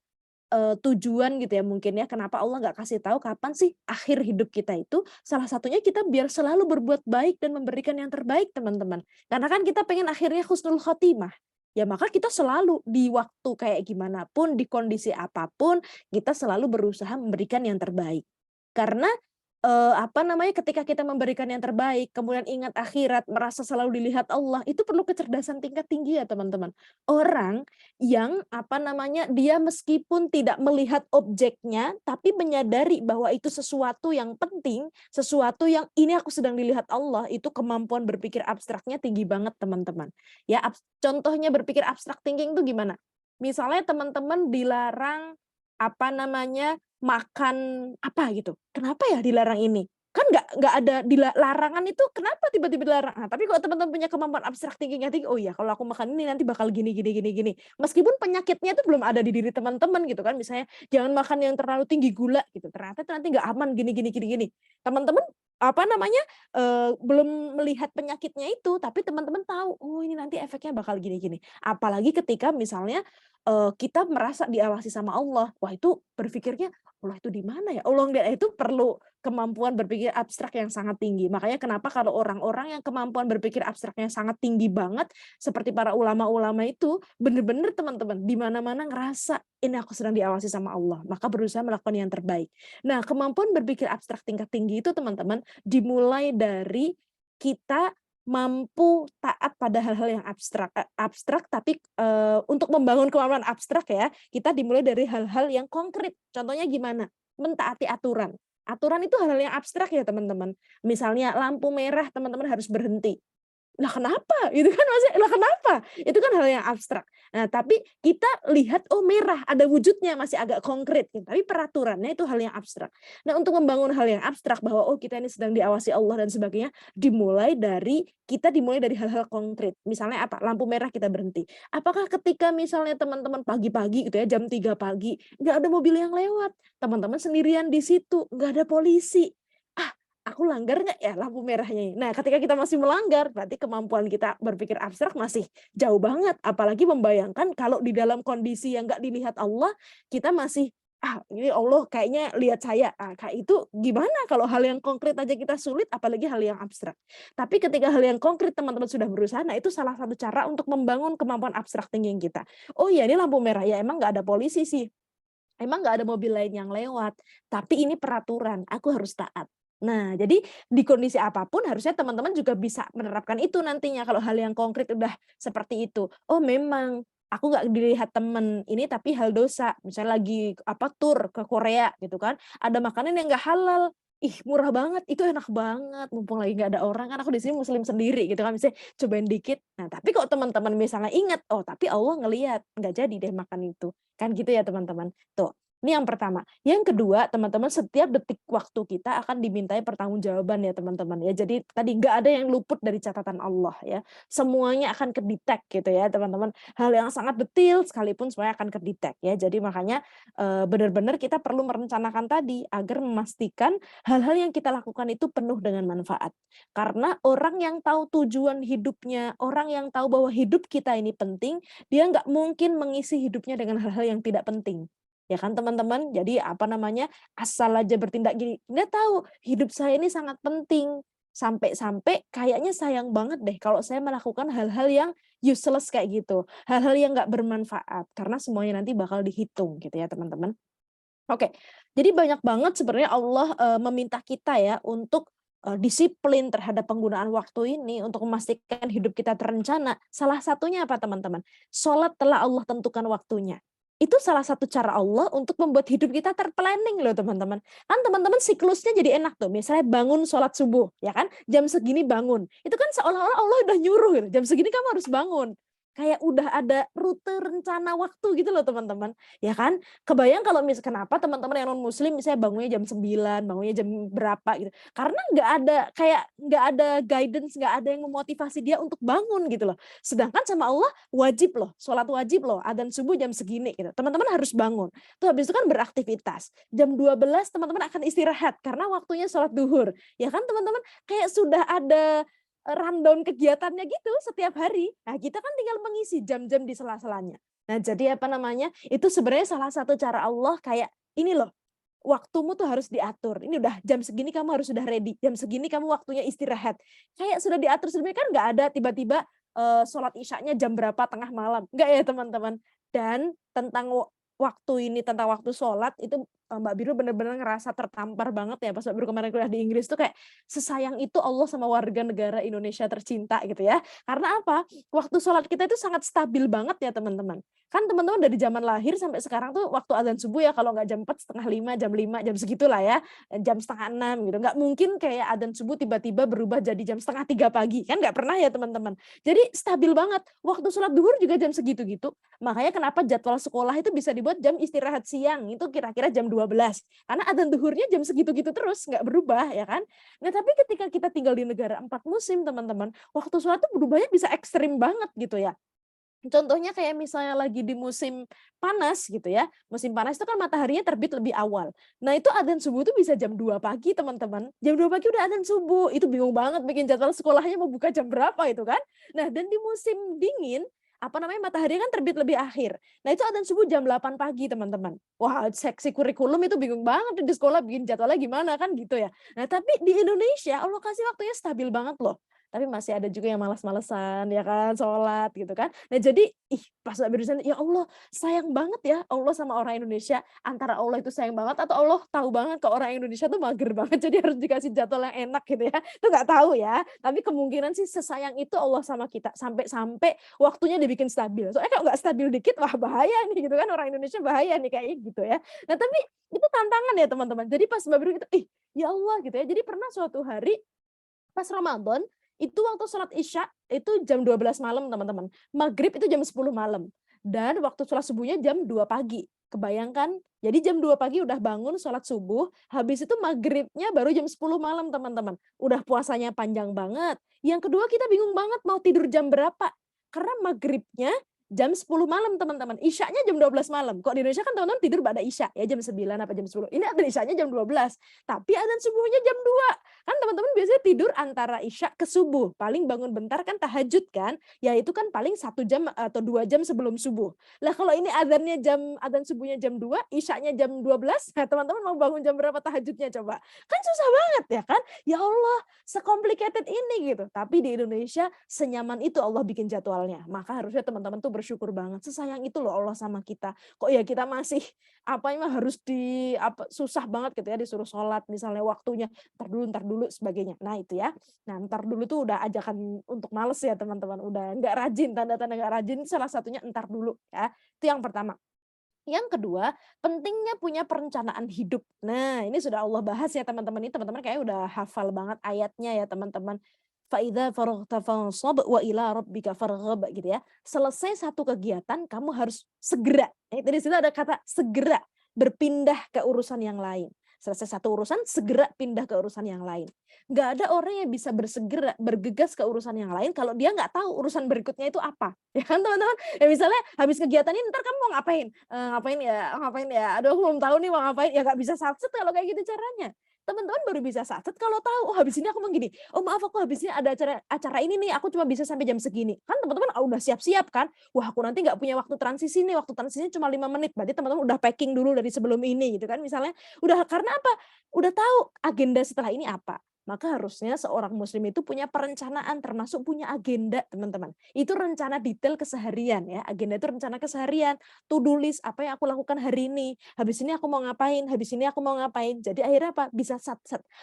tujuan gitu ya mungkin ya, kenapa Allah nggak kasih tahu kapan sih akhir hidup kita itu, salah satunya kita biar selalu berbuat baik dan memberikan yang terbaik teman-teman. Karena kan kita pengen akhirnya husnul khotimah. Ya maka kita selalu di waktu kayak gimana pun, di kondisi apapun, kita selalu berusaha memberikan yang terbaik. Karena, apa namanya, ketika kita memberikan yang terbaik, kemudian ingat akhirat, merasa selalu dilihat Allah, itu perlu kecerdasan tingkat tinggi ya teman-teman. Orang yang, apa namanya, dia meskipun tidak melihat objeknya, tapi menyadari bahwa itu sesuatu yang penting, sesuatu yang ini aku sedang dilihat Allah, itu kemampuan berpikir abstraknya tinggi banget teman-teman. Ya, contohnya berpikir abstrak thinking itu gimana? Misalnya teman-teman dilarang, apa namanya, makan apa gitu, kenapa ya dilarang ini? Kan nggak ada larangan itu kenapa tiba-tiba dilarang? Nah, tapi kalau teman-teman punya kemampuan abstrak thinking yang tinggi, "Oh iya kalau aku makan ini nanti bakal gini gini gini gini." Meskipun penyakitnya itu belum ada di diri teman-teman gitu kan, misalnya jangan makan yang terlalu tinggi gula gitu, ternyata itu nanti nggak aman gini gini gini gini. Teman-teman, apa namanya, belum melihat penyakitnya itu, tapi teman-teman tahu, "Oh ini nanti efeknya bakal gini gini." Apalagi ketika misalnya, kita merasa diawasi sama Allah, wah itu berpikirnya, Allah itu di mana ya? Allah nggak itu perlu kemampuan berpikir abstrak yang sangat tinggi. Makanya kenapa kalau orang-orang yang kemampuan berpikir abstraknya sangat tinggi banget, seperti para ulama-ulama itu, bener-bener teman-teman, di mana-mana ngerasa, ini aku sedang diawasi sama Allah, maka berusaha melakukan yang terbaik. Nah, kemampuan berpikir abstrak tingkat tinggi itu teman-teman, dimulai dari kita mampu taat pada hal-hal yang abstrak tapi, untuk membangun kemampuan abstrak ya, kita dimulai dari hal-hal yang konkret. Contohnya gimana? Mentaati aturan. Aturan itu hal-hal yang abstrak ya teman-teman. Misalnya lampu merah teman-teman harus berhenti. Lah kenapa? Itu kan maksudnya, lah kenapa? Itu kan hal yang abstrak. Nah, tapi kita lihat, oh merah, ada wujudnya, masih agak konkret, gitu. Tapi peraturannya itu hal yang abstrak. Nah, untuk membangun hal yang abstrak, bahwa oh kita ini sedang diawasi Allah dan sebagainya, dimulai dari hal-hal konkret. Misalnya apa? Lampu merah kita berhenti. Apakah ketika misalnya teman-teman pagi-pagi gitu ya, jam 3 pagi, nggak ada mobil yang lewat, teman-teman sendirian di situ, nggak ada polisi. Aku langgar nggak ya lampu merahnya ini? Nah, ketika kita masih melanggar, berarti kemampuan kita berpikir abstrak masih jauh banget. Apalagi membayangkan kalau di dalam kondisi yang nggak dilihat Allah, kita masih, ini Allah kayaknya lihat saya. Kayak itu gimana kalau hal yang konkret aja kita sulit, apalagi hal yang abstrak. Tapi ketika hal yang konkret teman-teman sudah berusaha, nah itu salah satu cara untuk membangun kemampuan abstrak thinking kita. Oh iya, ini lampu merah, ya emang nggak ada polisi sih. Emang nggak ada mobil lain yang lewat, tapi ini peraturan, aku harus taat. Nah, jadi di kondisi apapun harusnya teman-teman juga bisa menerapkan itu nantinya kalau hal yang konkret udah seperti itu. Oh memang aku nggak dilihat temen ini tapi hal dosa. Misalnya lagi tur ke Korea gitu kan, ada makanan yang nggak halal. Ih murah banget, itu enak banget, mumpung lagi nggak ada orang kan aku di sini muslim sendiri gitu kan, misalnya cobain dikit. Nah tapi kok teman-teman misalnya ingat, oh tapi Allah ngelihat, nggak jadi deh makan itu. Kan gitu ya teman-teman. Tuh, ini yang pertama. Yang kedua, teman-teman, setiap detik waktu kita akan dimintai pertanggungjawaban ya, teman-teman ya. Jadi tadi nggak ada yang luput dari catatan Allah ya. Semuanya akan kedetek gitu ya, teman-teman. Hal yang sangat detail sekalipun semuanya akan kedetek ya. Jadi makanya benar-benar kita perlu merencanakan tadi agar memastikan hal-hal yang kita lakukan itu penuh dengan manfaat. Karena orang yang tahu tujuan hidupnya, orang yang tahu bahwa hidup kita ini penting, dia nggak mungkin mengisi hidupnya dengan hal-hal yang tidak penting. Ya kan teman-teman? Jadi apa namanya, asal aja bertindak gini, nggak tahu hidup saya ini sangat penting. Sampai-sampai kayaknya sayang banget deh kalau saya melakukan hal-hal yang useless kayak gitu. Hal-hal yang nggak bermanfaat. Karena semuanya nanti bakal dihitung gitu ya teman-teman. Oke, jadi banyak banget sebenarnya Allah meminta kita ya untuk disiplin terhadap penggunaan waktu ini untuk memastikan hidup kita terencana, salah satunya apa teman-teman? Sholat telah Allah tentukan waktunya. Itu salah satu cara Allah untuk membuat hidup kita terplanning loh teman-teman. Kan teman-teman siklusnya jadi enak tuh. Misalnya bangun sholat subuh, ya kan? Jam segini bangun. Itu kan seolah-olah Allah udah nyuruh gitu. Jam segini kamu harus bangun. Kayak udah ada rute rencana waktu gitu loh teman-teman. Ya kan? Kebayang kalau kenapa teman-teman yang non muslim misalnya bangunnya jam 9, bangunnya jam berapa gitu. Karena nggak ada guidance, nggak ada yang memotivasi dia untuk bangun gitu loh. Sedangkan sama Allah wajib loh, sholat wajib loh, adzan subuh jam segini gitu. Teman-teman harus bangun. Tuh habis itu kan beraktivitas. Jam 12 teman-teman akan istirahat karena waktunya sholat duhur. Ya kan teman-teman? Kayak sudah ada rundown kegiatannya gitu setiap hari. Nah, kita kan tinggal mengisi jam-jam di sela-selanya. Nah, jadi apa namanya? Itu sebenarnya salah satu cara Allah kayak ini loh. Waktumu tuh harus diatur. Ini udah jam segini kamu harus sudah ready. Jam segini kamu waktunya istirahat. Kayak sudah diatur sebelumnya kan nggak ada tiba-tiba sholat isyaknya jam berapa tengah malam. Nggak ya teman-teman. Dan tentang waktu ini, tentang waktu sholat itu Mbak Biru benar-benar ngerasa tertampar banget ya pas Mbak Biru kemarin kuliah di Inggris tuh kayak sesayang itu Allah sama warga negara Indonesia tercinta gitu ya. Karena apa? Waktu sholat kita itu sangat stabil banget ya teman-teman. Kan teman-teman dari zaman lahir sampai sekarang tuh waktu adzan subuh ya kalau nggak jam 4, setengah 5, jam 5, jam segitulah ya. Jam setengah 6 gitu. Nggak mungkin kayak adzan subuh tiba-tiba berubah jadi jam setengah 3 pagi. Kan nggak pernah ya teman-teman. Jadi stabil banget. Waktu sholat duhur juga jam segitu-gitu. Makanya kenapa jadwal sekolah itu bisa dibuat jam istirahat siang. Itu kira-kira jam 12. Karena adzan duhurnya jam segitu-gitu terus. Nggak berubah ya kan. Nah tapi ketika kita tinggal di negara 4 musim teman-teman. Waktu sholat tuh berubahnya bisa ekstrim banget gitu ya. Contohnya kayak misalnya lagi di musim panas gitu ya. Musim panas itu kan mataharinya terbit lebih awal. Nah itu adzan subuh itu bisa jam 2 pagi teman-teman. Jam 2 pagi udah adzan subuh. Itu bingung banget bikin jadwal sekolahnya mau buka jam berapa itu kan. Nah dan di musim dingin, apa namanya matahari kan terbit lebih akhir. Nah itu adzan subuh jam 8 pagi teman-teman. Wah seksi kurikulum itu bingung banget di sekolah bikin jadwalnya gimana kan gitu ya. Nah tapi di Indonesia Allah kasih waktunya stabil banget loh. Tapi masih ada juga yang malas-malesan ya kan, sholat gitu kan. Nah jadi, pas Mbak Biru ya Allah sayang banget ya Allah sama orang Indonesia. Antara Allah itu sayang banget atau Allah tahu banget ke orang Indonesia tuh mager banget jadi harus dikasih jadwal yang enak gitu ya. Itu nggak tahu ya. Tapi kemungkinan sih sesayang itu Allah sama kita. Sampai waktunya dibikin stabil. Soalnya kalau nggak stabil dikit, wah bahaya nih gitu kan. Orang Indonesia bahaya nih kayak gitu ya. Nah tapi itu tantangan ya teman-teman. Jadi pas Mbak Biru gitu, ya Allah gitu ya. Jadi pernah suatu hari pas Ramadan, itu waktu sholat isya itu jam 12 malam teman-teman. Maghrib itu jam 10 malam. Dan waktu sholat subuhnya jam 2 pagi. Kebayangkan? Jadi jam 2 pagi udah bangun sholat subuh, habis itu maghribnya baru jam 10 malam teman-teman. Udah puasanya panjang banget. Yang kedua kita bingung banget mau tidur jam berapa. Karena maghribnya jam 10 malam teman-teman. Isyanya jam 12 malam. Kok di Indonesia kan teman-teman tidur pada isya ya jam 9 apa jam 10. Ini adzan isyanya jam 12. Tapi adzan subuhnya jam 2. Kan teman-teman biasanya tidur antara isya ke subuh. Paling bangun bentar kan tahajud kan. Ya itu kan paling 1 jam atau 2 jam sebelum subuh. Lah kalau ini adzan subuhnya jam 2, isyanya jam 12, nah teman-teman mau bangun jam berapa tahajudnya coba? Kan susah banget ya kan? Ya Allah, se-complicated ini gitu. Tapi di Indonesia senyaman itu Allah bikin jadwalnya. Maka harusnya teman-teman tuh bersyukur banget. Sesayang itu loh Allah sama kita. Kok ya kita masih harus susah banget gitu ya disuruh sholat misalnya waktunya ntar dulu sebagainya. Nah itu ya. Nah ntar dulu tuh udah ajakan untuk males ya teman-teman. Udah nggak rajin, tanda-tanda nggak rajin salah satunya ntar dulu ya. Itu yang pertama. Yang kedua, pentingnya punya perencanaan hidup. Nah, ini sudah Allah bahas ya teman-teman. Ini teman-teman kayaknya udah hafal banget ayatnya ya teman-teman. Fa'idza faraghta fansab wa ila rabbika farghab gitu ya. Selesai satu kegiatan, kamu harus segera. Di situ ada kata segera berpindah ke urusan yang lain. Selesai satu urusan, segera pindah ke urusan yang lain. Nggak ada orang yang bisa bergegas ke urusan yang lain kalau dia nggak tahu urusan berikutnya itu apa. Ya kan teman-teman? Ya misalnya habis kegiatan ini ntar kamu mau ngapain? Ngapain ya? Aduh aku belum tahu nih mau ngapain. Ya nggak bisa satset kalau kayak gitu caranya. Teman-teman baru bisa satset kalau tahu, oh habis ini aku mau gini. Oh maaf aku habis ini ada acara ini nih, aku cuma bisa sampai jam segini. Kan teman-teman udah siap-siap kan? Wah aku nanti nggak punya waktu transisi nih, waktu transisinya cuma 5 menit. Berarti teman-teman udah packing dulu dari sebelum ini gitu kan misalnya. Udah karena apa? Udah tahu agenda setelah ini apa. Maka harusnya seorang muslim itu punya perencanaan, termasuk punya agenda, teman-teman. Itu rencana detail keseharian ya. Agenda itu rencana keseharian, to do list apa yang aku lakukan hari ini. Habis ini aku mau ngapain, habis ini aku mau ngapain. Jadi akhirnya apa? Bisa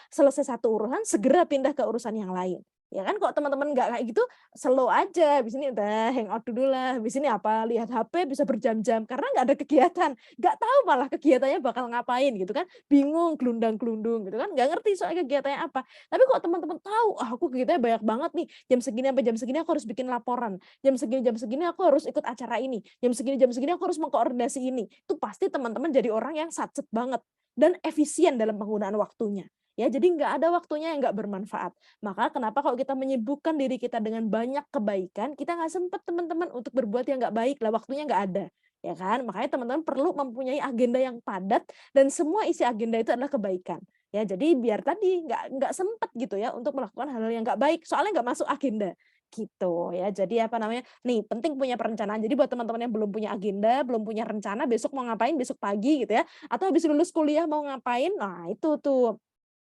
selesai satu urusan, segera pindah ke urusan yang lain. Ya kan kalau teman-teman nggak kayak gitu, slow aja. Habis ini udah hangout dulu lah. Habis ini apa? Lihat HP bisa berjam-jam karena nggak ada kegiatan. Nggak tahu malah kegiatannya bakal ngapain gitu kan. Bingung, gelundang-gelundung gitu kan. Nggak ngerti soal kegiatannya apa. Tapi kok teman-teman tahu, aku kegiatannya banyak banget nih. Jam segini sampai jam segini aku harus bikin laporan. Jam segini aku harus ikut acara ini. Jam segini aku harus mengkoordinasi ini. Itu pasti teman-teman jadi orang yang satset banget dan efisien dalam penggunaan waktunya. Ya, jadi nggak ada waktunya yang nggak bermanfaat. Maka kenapa kalau kita menyibukkan diri kita dengan banyak kebaikan, kita nggak sempat teman-teman untuk berbuat yang nggak baik lah, waktunya nggak ada. Ya kan? Makanya teman-teman perlu mempunyai agenda yang padat dan semua isi agenda itu adalah kebaikan. Ya, jadi biar tadi nggak sempet gitu ya untuk melakukan hal-hal yang nggak baik, soalnya nggak masuk agenda gitu ya. Jadi apa namanya? Nih, penting punya perencanaan. Jadi buat teman-teman yang belum punya agenda, belum punya rencana besok mau ngapain besok pagi gitu ya, atau habis lulus kuliah mau ngapain, nah itu tuh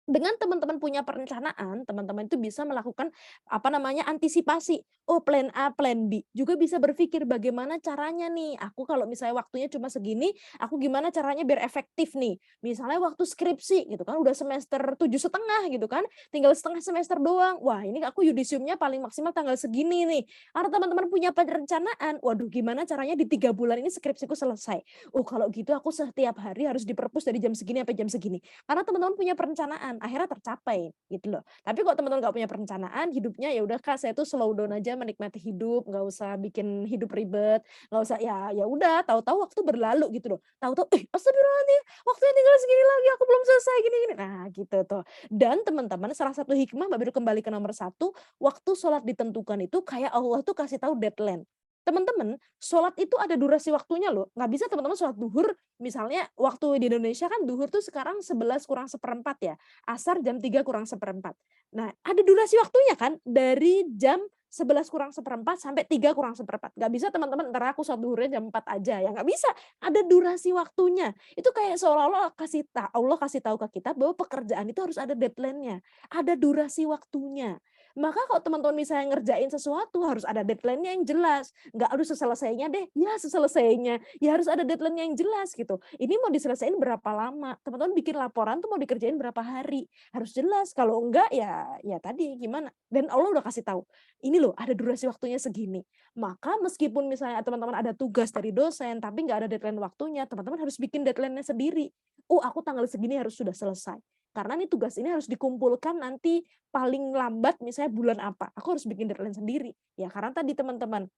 dengan teman-teman punya perencanaan, teman-teman itu bisa melakukan apa namanya antisipasi. Oh, plan A, plan B. Juga bisa berpikir bagaimana caranya nih. Aku kalau misalnya waktunya cuma segini, aku gimana caranya biar efektif nih. Misalnya waktu skripsi gitu kan udah semester 7,5 gitu kan, tinggal setengah semester doang. Wah, ini aku yudisiumnya paling maksimal tanggal segini nih. Karena teman-teman punya perencanaan, waduh gimana caranya di 3 bulan ini skripsiku selesai. Oh, kalau gitu aku setiap hari harus diperpus dari jam segini sampai jam segini. Karena teman-teman punya perencanaan, akhirnya tercapai gitu loh. Tapi kalau teman-teman nggak punya perencanaan, hidupnya ya udah Kak, saya tuh slow down aja menikmati hidup, nggak usah bikin hidup ribet, nggak usah ya udah, tahu-tahu waktu berlalu gitu loh. Tahu-tahu, astagfirullahaladzim, waktunya tinggal segini lagi, aku belum selesai gini-gini. Nah, gitu tuh. Dan teman-teman, salah satu hikmah Mbak Biru kembali ke nomor 1, waktu sholat ditentukan itu kayak Allah tuh kasih tahu deadline. Teman-teman, sholat itu ada durasi waktunya loh. Nggak bisa teman-teman sholat duhur, misalnya waktu di Indonesia kan duhur tuh sekarang 11 kurang seperempat ya. Asar jam 3 kurang seperempat. Nah, ada durasi waktunya kan dari jam 11 kurang seperempat sampai 3 kurang seperempat. Nggak bisa teman-teman, ntar aku sholat duhurnya jam 4 aja. Ya nggak bisa. Ada durasi waktunya. Itu kayak seolah-olah Allah kasih tahu ke kita bahwa pekerjaan itu harus ada deadline-nya. Ada durasi waktunya. Maka kalau teman-teman misalnya ngerjain sesuatu harus ada deadline-nya yang jelas. Nggak harus seselesainya deh. Ya seselesainya. Ya harus ada deadline-nya yang jelas gitu. Ini mau diselesaikan berapa lama? Teman-teman bikin laporan tuh mau dikerjain berapa hari? Harus jelas. Kalau enggak ya tadi gimana? Dan Allah udah kasih tahu. Ini loh ada durasi waktunya segini. Maka meskipun misalnya teman-teman ada tugas dari dosen tapi nggak ada deadline waktunya, teman-teman harus bikin deadline-nya sendiri. Oh, aku tanggal segini harus sudah selesai. Karena nih tugas ini harus dikumpulkan nanti paling lambat misalnya bulan apa. Aku harus bikin deadline sendiri. Ya karena tadi teman-teman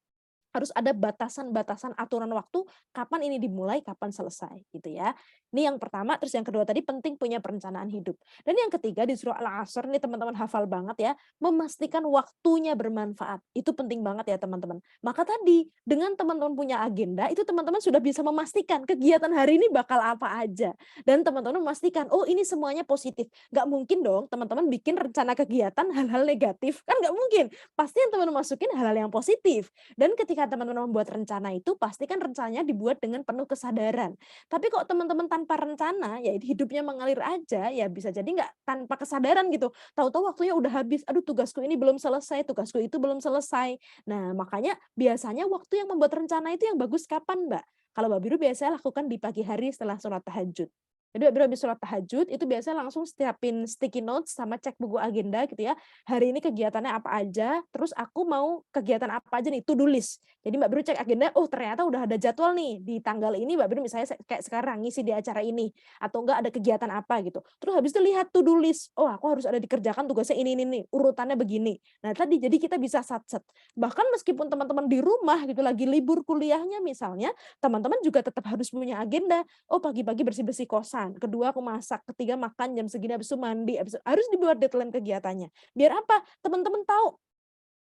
harus ada batasan-batasan aturan waktu kapan ini dimulai, kapan selesai gitu ya. Ini yang pertama, terus yang kedua tadi penting punya perencanaan hidup. Dan yang ketiga di surah Al-Asr ini teman-teman hafal banget ya, memastikan waktunya bermanfaat. Itu penting banget ya teman-teman. Maka tadi dengan teman-teman punya agenda, itu teman-teman sudah bisa memastikan kegiatan hari ini bakal apa aja. Dan teman-teman memastikan, oh ini semuanya positif. Nggak mungkin dong teman-teman bikin rencana kegiatan hal-hal negatif. Kan nggak mungkin. Pasti yang teman-teman masukin hal-hal yang positif. Dan ketika teman-teman membuat rencana itu, pastikan rencananya dibuat dengan penuh kesadaran. Tapi kok teman-teman tanpa rencana, ya hidupnya mengalir aja, ya bisa jadi nggak tanpa kesadaran gitu. Tahu-tahu waktunya udah habis, aduh tugasku ini belum selesai, tugasku itu belum selesai. Nah, makanya biasanya waktu yang membuat rencana itu yang bagus kapan, Mbak? Kalau Mbak Biru biasanya lakukan di pagi hari setelah sholat tahajud. Jadi Mbak Biru habis sholat tahajud, itu biasanya langsung siapin sticky notes sama cek buku agenda gitu ya. Hari ini kegiatannya apa aja, terus aku mau kegiatan apa aja nih, to do list. Jadi Mbak Biru cek agenda, oh ternyata udah ada jadwal nih, di tanggal ini Mbak Biru misalnya kayak sekarang ngisi di acara ini, atau enggak ada kegiatan apa gitu. Terus habis itu lihat to do list, oh aku harus ada dikerjakan tugasnya ini nih, urutannya begini. Nah tadi jadi kita bisa satset. Bahkan meskipun teman-teman di rumah gitu, lagi libur kuliahnya misalnya, teman-teman juga tetap harus punya agenda. Oh pagi-pagi bersih-bersih kosan, kedua aku masak, ketiga makan jam segini, habis itu mandi, harus dibuat deadline kegiatannya. Biar apa? Teman-teman tahu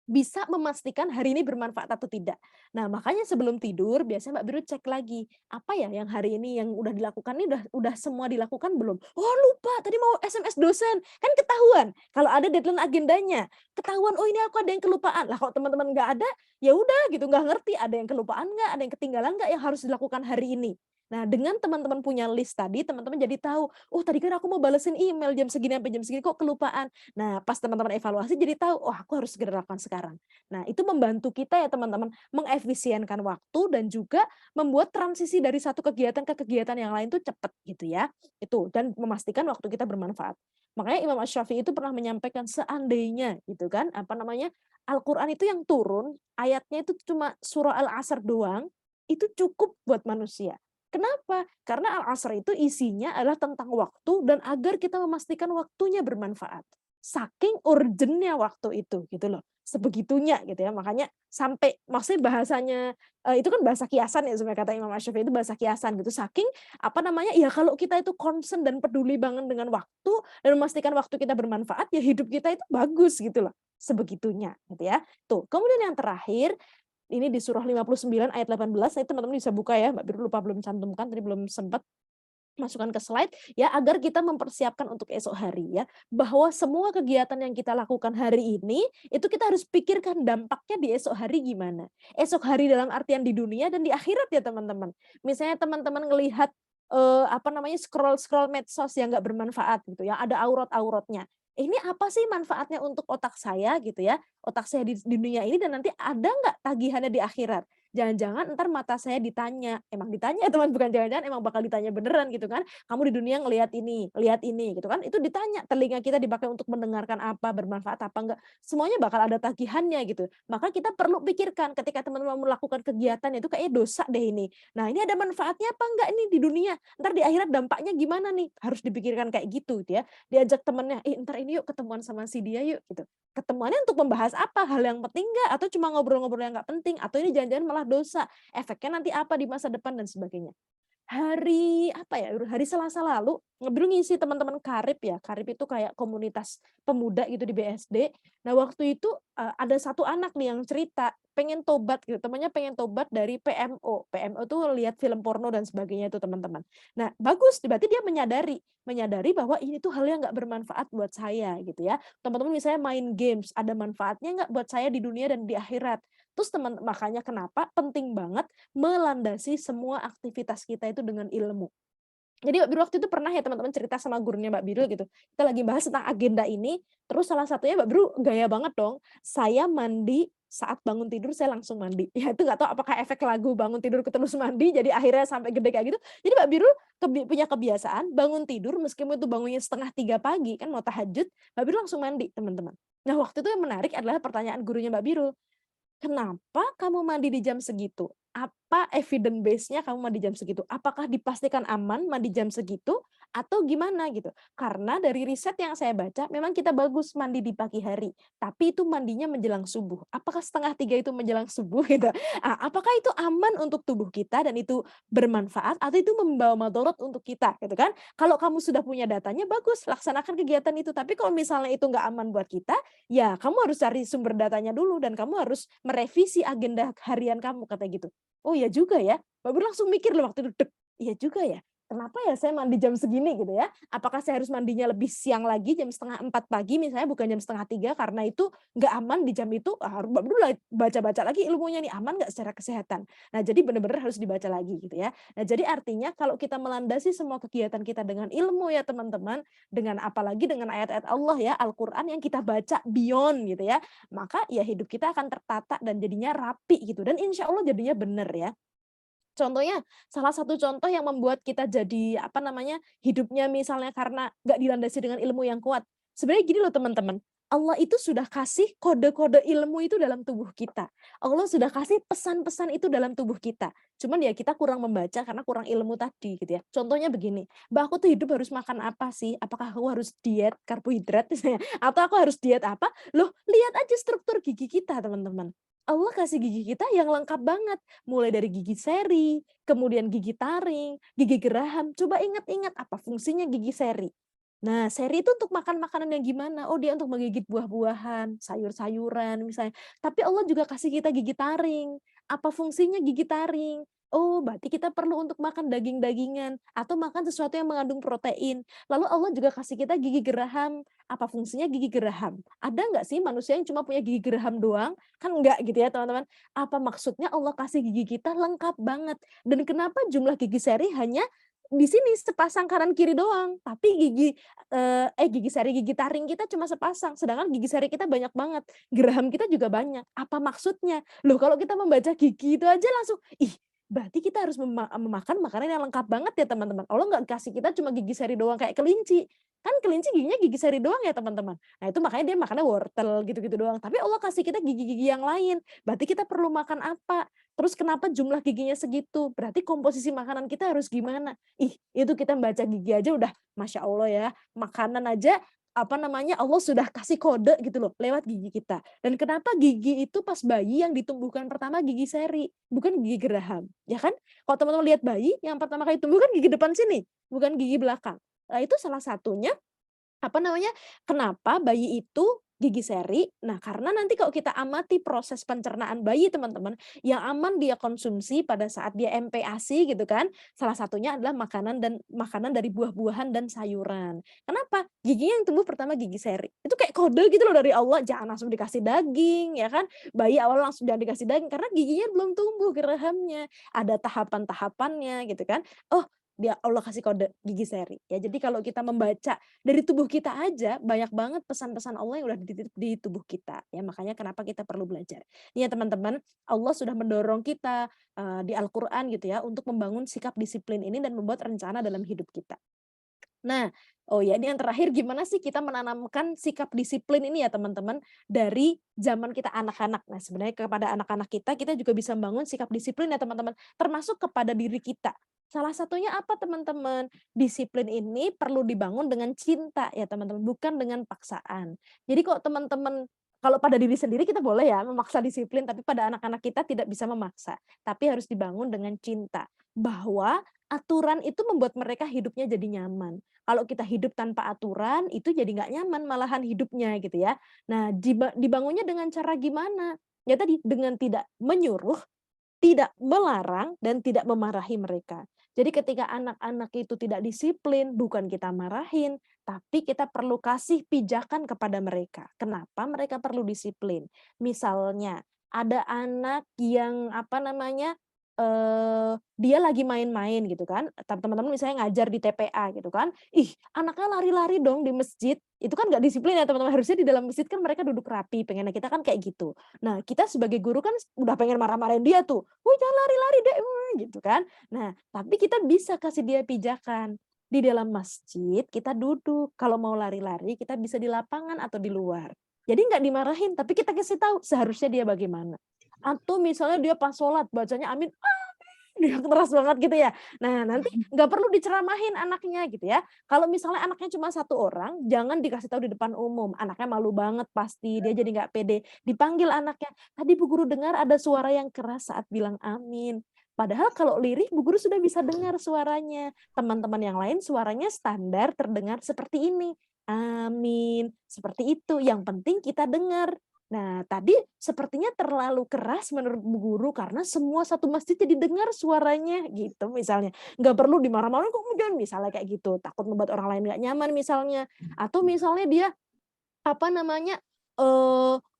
bisa memastikan hari ini bermanfaat atau tidak. Nah, makanya sebelum tidur biasanya Mbak Biru cek lagi, apa ya yang hari ini yang udah dilakukan ini udah semua dilakukan belum? Oh, lupa tadi mau SMS dosen. Kan ketahuan kalau ada deadline agendanya. Ketahuan, oh ini aku ada yang kelupaan. Lah kalau teman-teman nggak ada, ya udah gitu, nggak ngerti ada yang kelupaan nggak, ada yang ketinggalan nggak yang harus dilakukan hari ini. Nah, dengan teman-teman punya list tadi, teman-teman jadi tahu, oh tadi kan aku mau balesin email jam segini sampai jam segini kok kelupaan. Nah, pas teman-teman evaluasi jadi tahu, oh aku harus segera lakukan sekarang. Nah, itu membantu kita ya teman-teman mengefisienkan waktu dan juga membuat transisi dari satu kegiatan ke kegiatan yang lain tuh cepat gitu ya. Itu dan memastikan waktu kita bermanfaat. Makanya Imam Asy-Syafi'i itu pernah menyampaikan seandainya gitu kan, apa namanya, Al-Qur'an itu yang turun, ayatnya itu cuma surah Al-Asr doang, itu cukup buat manusia. Kenapa? Karena Al-Asr itu isinya adalah tentang waktu dan agar kita memastikan waktunya bermanfaat. Saking urgent-nya waktu itu gitu loh. Sebegitunya gitu ya. Makanya sampai maksudnya bahasanya itu kan bahasa kiasan ya sebenarnya kata Imam Asy-Syafi'i itu bahasa kiasan gitu. Saking apa namanya? Ya kalau kita itu concern dan peduli banget dengan waktu dan memastikan waktu kita bermanfaat ya hidup kita itu bagus gitu loh. Sebegitunya gitu ya. Tuh, kemudian yang terakhir ini di surah 59 ayat 18, nah teman-teman bisa buka ya, Mbak Biru lupa belum cantumkan, tadi belum sempat masukkan ke slide, ya agar kita mempersiapkan untuk esok hari ya, bahwa semua kegiatan yang kita lakukan hari ini, itu kita harus pikirkan dampaknya di esok hari gimana. Esok hari dalam artian di dunia dan di akhirat ya teman-teman. Misalnya teman-teman ngelihat apa namanya scroll-scroll medsos yang nggak bermanfaat gitu ya, ada aurat-auratnya. Ini apa sih manfaatnya untuk otak saya gitu ya, otak saya di dunia ini dan nanti ada nggak tagihannya di akhirat? Jangan-jangan entar mata saya ditanya, emang ditanya ya teman, bukan jangan-jangan emang bakal ditanya beneran gitu kan. Kamu di dunia ngelihat ini, lihat ini gitu kan. Itu ditanya, telinga kita dipakai untuk mendengarkan apa, bermanfaat apa enggak. Semuanya bakal ada tagihannya gitu. Maka kita perlu pikirkan ketika teman-teman melakukan kegiatan itu kayaknya dosa deh ini. Nah, ini ada manfaatnya apa enggak nih di dunia? Ntar di akhirat dampaknya gimana nih? Harus dipikirkan kayak gitu ya. Diajak temennya, ntar ini yuk ketemuan sama si dia yuk gitu. Ketemuannya untuk membahas apa? Hal yang penting nggak? Atau cuma ngobrol-ngobrol yang nggak penting? Atau ini jangan-jangan malah dosa? Efeknya nanti apa di masa depan dan sebagainya. Hari apa ya, hari Selasa lalu, Ngebiru ngisi teman-teman Karib ya, Karib itu kayak komunitas pemuda gitu di BSD. Nah waktu itu ada satu anak nih yang cerita, pengen tobat gitu, temannya pengen tobat dari PMO. PMO tuh lihat film porno dan sebagainya itu teman-teman. Nah bagus, berarti dia menyadari bahwa ini tuh hal yang nggak bermanfaat buat saya gitu ya. Teman-teman misalnya main games, ada manfaatnya nggak buat saya di dunia dan di akhirat. Terus makanya kenapa penting banget melandasi semua aktivitas kita itu dengan ilmu. Jadi Mbak Biru waktu itu pernah ya teman-teman cerita sama gurunya Mbak Biru gitu. Kita lagi bahas tentang agenda ini, terus salah satunya Mbak Biru gaya banget dong. Saya mandi saat bangun tidur saya langsung mandi. Ya itu nggak tahu apakah efek lagu bangun tidur terus mandi jadi akhirnya sampai gede kayak gitu. Jadi Mbak Biru punya kebiasaan bangun tidur meskipun itu bangunnya 2:30 pagi kan mau tahajud, Mbak Biru langsung mandi teman-teman. Nah waktu itu yang menarik adalah pertanyaan gurunya Mbak Biru. Kenapa kamu mandi di jam segitu? Apa evidence base-nya kamu mandi jam segitu? Apakah dipastikan aman mandi jam segitu atau gimana gitu? Karena dari riset yang saya baca, memang kita bagus mandi di pagi hari, tapi itu mandinya menjelang subuh. Apakah 2:30 itu menjelang subuh gitu? Apakah itu aman untuk tubuh kita dan itu bermanfaat atau itu membawa madorot untuk kita gitu kan? Kalau kamu sudah punya datanya bagus, laksanakan kegiatan itu. Tapi kalau misalnya itu nggak aman buat kita, ya kamu harus cari sumber datanya dulu dan kamu harus merevisi agenda harian kamu kata gitu. Oh iya juga ya. Mbak Bir langsung mikir loh waktu itu, dek, iya juga ya. Kenapa ya saya mandi jam segini gitu ya? Apakah saya harus mandinya lebih siang lagi jam 2:30 pagi misalnya bukan jam 2:30 karena itu nggak aman di jam itu harus Mbak Bir baca-baca lagi ilmunya nih aman nggak secara kesehatan. Nah jadi benar-benar harus dibaca lagi gitu ya. Nah jadi artinya kalau kita melandasi semua kegiatan kita dengan ilmu ya teman-teman, dengan apalagi dengan ayat-ayat Allah ya Al-Quran yang kita baca beyond gitu ya, maka ya hidup kita akan tertata dan jadinya rapi gitu dan insya Allah jadinya benar ya. Contohnya, salah satu contoh yang membuat kita jadi, apa namanya, hidupnya misalnya karena nggak dilandasi dengan ilmu yang kuat. Sebenarnya gini loh teman-teman, Allah itu sudah kasih kode-kode ilmu itu dalam tubuh kita. Allah sudah kasih pesan-pesan itu dalam tubuh kita. Cuman ya kita kurang membaca karena kurang ilmu tadi gitu ya. Contohnya begini, Mbak aku tuh hidup harus makan apa sih? Apakah aku harus diet karbohidrat misalnya? Atau aku harus diet apa? Loh, lihat aja struktur gigi kita teman-teman. Allah kasih gigi kita yang lengkap banget. Mulai dari gigi seri, kemudian gigi taring, gigi geraham. Coba ingat-ingat apa fungsinya gigi seri. Nah, seri itu untuk makan makanan yang gimana? Oh, dia untuk menggigit buah-buahan, sayur-sayuran misalnya. Tapi Allah juga kasih kita gigi taring. Apa fungsinya gigi taring? oh berarti kita perlu untuk makan daging-dagingan atau makan sesuatu yang mengandung protein. Lalu Allah juga kasih kita gigi geraham. Apa fungsinya gigi geraham? Ada nggak sih manusia yang cuma punya gigi geraham doang? Kan enggak gitu ya teman-teman. Apa maksudnya Allah kasih gigi kita lengkap banget. Dan kenapa jumlah gigi seri hanya di sini sepasang kanan kiri doang, tapi gigi seri gigi taring kita cuma sepasang, sedangkan gigi seri kita banyak banget, geraham kita juga banyak. Apa maksudnya? Loh kalau kita membaca gigi itu aja langsung, ih berarti kita harus memakan makanan yang lengkap banget ya teman-teman. Allah nggak kasih kita cuma gigi seri doang kayak kelinci. Kan kelinci giginya gigi seri doang ya teman-teman. Nah itu makanya dia makannya wortel gitu-gitu doang. Tapi Allah kasih kita gigi-gigi yang lain. Berarti kita perlu makan apa? Terus kenapa jumlah giginya segitu? Berarti komposisi makanan kita harus gimana? Ih, itu kita baca gigi aja udah Masya Allah ya. Makanan aja Allah sudah kasih kode gitu loh lewat gigi kita. Dan kenapa gigi itu pas bayi yang ditumbuhkan pertama gigi seri, bukan gigi geraham, ya kan? Kalau teman-teman lihat bayi yang pertama kali tumbuh kan gigi depan sini, bukan gigi belakang. Nah, itu salah satunya kenapa bayi itu gigi seri? Nah, karena nanti kalau kita amati proses pencernaan bayi teman-teman, yang aman dia konsumsi pada saat dia MPASI gitu kan, salah satunya adalah makanan dari buah-buahan dan sayuran. Kenapa? Giginya yang tumbuh pertama gigi seri. Itu kayak kode gitu loh dari Allah, jangan langsung dikasih daging ya kan. Bayi awal langsung jangan dikasih daging karena giginya belum tumbuh gerahamnya. Ada tahapan-tahapannya gitu kan. Oh, Allah kasih kode gigi seri ya. Jadi kalau kita membaca dari tubuh kita aja banyak banget pesan-pesan Allah yang udah dititip di tubuh kita ya, makanya kenapa kita perlu belajar. Ya teman-teman, Allah sudah mendorong kita di Al-Qur'an gitu ya untuk membangun sikap disiplin ini dan membuat rencana dalam hidup kita. Nah, oh ya ini yang terakhir gimana sih kita menanamkan sikap disiplin ini ya teman-teman dari zaman kita anak-anak. Nah, sebenarnya kepada anak-anak kita juga bisa membangun sikap disiplin ya teman-teman, termasuk kepada diri kita. Salah satunya apa teman-teman? Disiplin ini perlu dibangun dengan cinta ya teman-teman, bukan dengan paksaan. Jadi kok teman-teman kalau pada diri sendiri kita boleh ya memaksa disiplin, tapi pada anak-anak kita tidak bisa memaksa. Tapi harus dibangun dengan cinta. Bahwa aturan itu membuat mereka hidupnya jadi nyaman. Kalau kita hidup tanpa aturan, itu jadi nggak nyaman malahan hidupnya gitu ya. Nah, dibangunnya dengan cara gimana? Ya tadi, dengan tidak menyuruh, tidak melarang, dan tidak memarahi mereka. Jadi ketika anak-anak itu tidak disiplin, bukan kita marahin, tapi kita perlu kasih pijakan kepada mereka. Kenapa mereka perlu disiplin? Misalnya, ada anak yang dia lagi main-main gitu kan, teman-teman misalnya ngajar di TPA gitu kan, ih anaknya lari-lari dong di masjid, itu kan nggak disiplin ya teman-teman, harusnya di dalam masjid kan mereka duduk rapi, pengennya kita kan kayak gitu. Nah kita sebagai guru kan udah pengen marah-marahin dia tuh, woi jangan lari-lari deh, gitu kan. Nah tapi kita bisa kasih dia pijakan, di dalam masjid kita duduk, kalau mau lari-lari kita bisa di lapangan atau di luar. Jadi nggak dimarahin, tapi kita kasih tahu seharusnya dia bagaimana. Atau misalnya dia pas sholat bacanya amin, dia keras banget gitu ya. Nah nanti nggak perlu diceramahin anaknya gitu ya. Kalau misalnya anaknya cuma satu orang, jangan dikasih tahu di depan umum. Anaknya malu banget pasti, dia jadi nggak pede. Dipanggil anaknya, tadi Bu Guru dengar ada suara yang keras saat bilang amin. Padahal kalau lirih Bu Guru sudah bisa dengar suaranya. Teman-teman yang lain suaranya standar terdengar seperti ini. Amin. Seperti itu. Yang penting kita dengar. Nah, tadi sepertinya terlalu keras menurut Bu Guru karena semua satu masjid jadi dengar suaranya gitu misalnya. Nggak perlu dimarah-marahin kok jangan misalnya kayak gitu, takut membuat orang lain nggak nyaman misalnya. Atau misalnya dia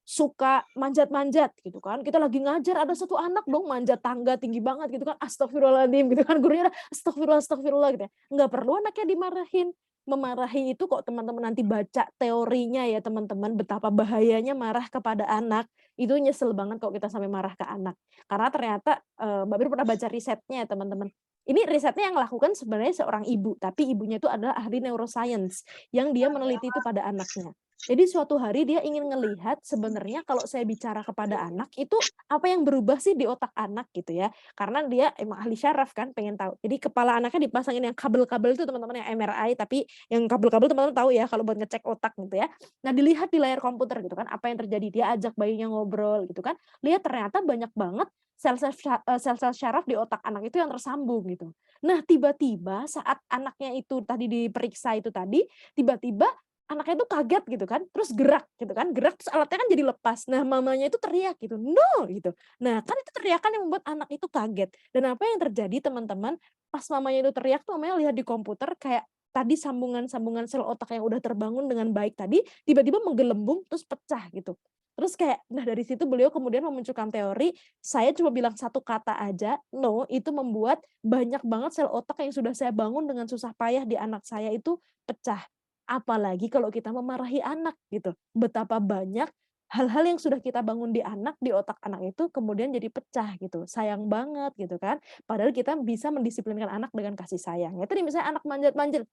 suka manjat-manjat gitu kan. Kita lagi ngajar ada satu anak dong manjat tangga tinggi banget gitu kan. Astagfirullahaladzim gitu kan. Gurunya udah astagfirullah astagfirullah gitu ya. Nggak perlu anaknya dimarahin. Memarahi itu kok teman-teman nanti baca teorinya ya teman-teman betapa bahayanya marah kepada anak. Itu nyesel banget kalau kita sampai marah ke anak. Karena ternyata Mbak Bir pernah baca risetnya ya teman-teman. Ini risetnya yang lakukan sebenarnya seorang ibu, tapi ibunya itu adalah ahli neuroscience yang dia meneliti itu pada anaknya. Jadi suatu hari dia ingin ngelihat sebenarnya kalau saya bicara kepada anak itu apa yang berubah sih di otak anak gitu ya. Karena dia emang ahli syaraf kan pengen tahu. Jadi kepala anaknya dipasangin yang kabel-kabel itu teman-teman yang MRI tapi yang kabel-kabel teman-teman tahu ya kalau buat ngecek otak gitu ya. Nah dilihat di layar komputer gitu kan apa yang terjadi. Dia ajak bayinya ngobrol gitu kan. Lihat ternyata banyak banget sel-sel syaraf di otak anak itu yang tersambung gitu. Nah tiba-tiba saat anaknya itu tadi diperiksa itu tadi tiba-tiba anaknya itu kaget gitu kan, terus gerak gitu kan, gerak terus alatnya kan jadi lepas. Nah, mamanya itu teriak gitu, "No!" gitu. Nah, kan itu teriakan yang membuat anak itu kaget. Dan apa yang terjadi teman-teman, pas mamanya itu teriak tuh mamanya lihat di komputer kayak tadi sambungan-sambungan sel otak yang udah terbangun dengan baik tadi tiba-tiba menggelembung terus pecah gitu. Terus kayak nah dari situ beliau kemudian memunculkan teori, saya cuma bilang satu kata aja, "No," itu membuat banyak banget sel otak yang sudah saya bangun dengan susah payah di anak saya itu pecah. Apalagi kalau kita memarahi anak gitu. Betapa banyak hal-hal yang sudah kita bangun di anak, di otak anak itu kemudian jadi pecah gitu. Sayang banget gitu kan. Padahal kita bisa mendisiplinkan anak dengan kasih sayang. Ya tadi misalnya anak manjat-manjat,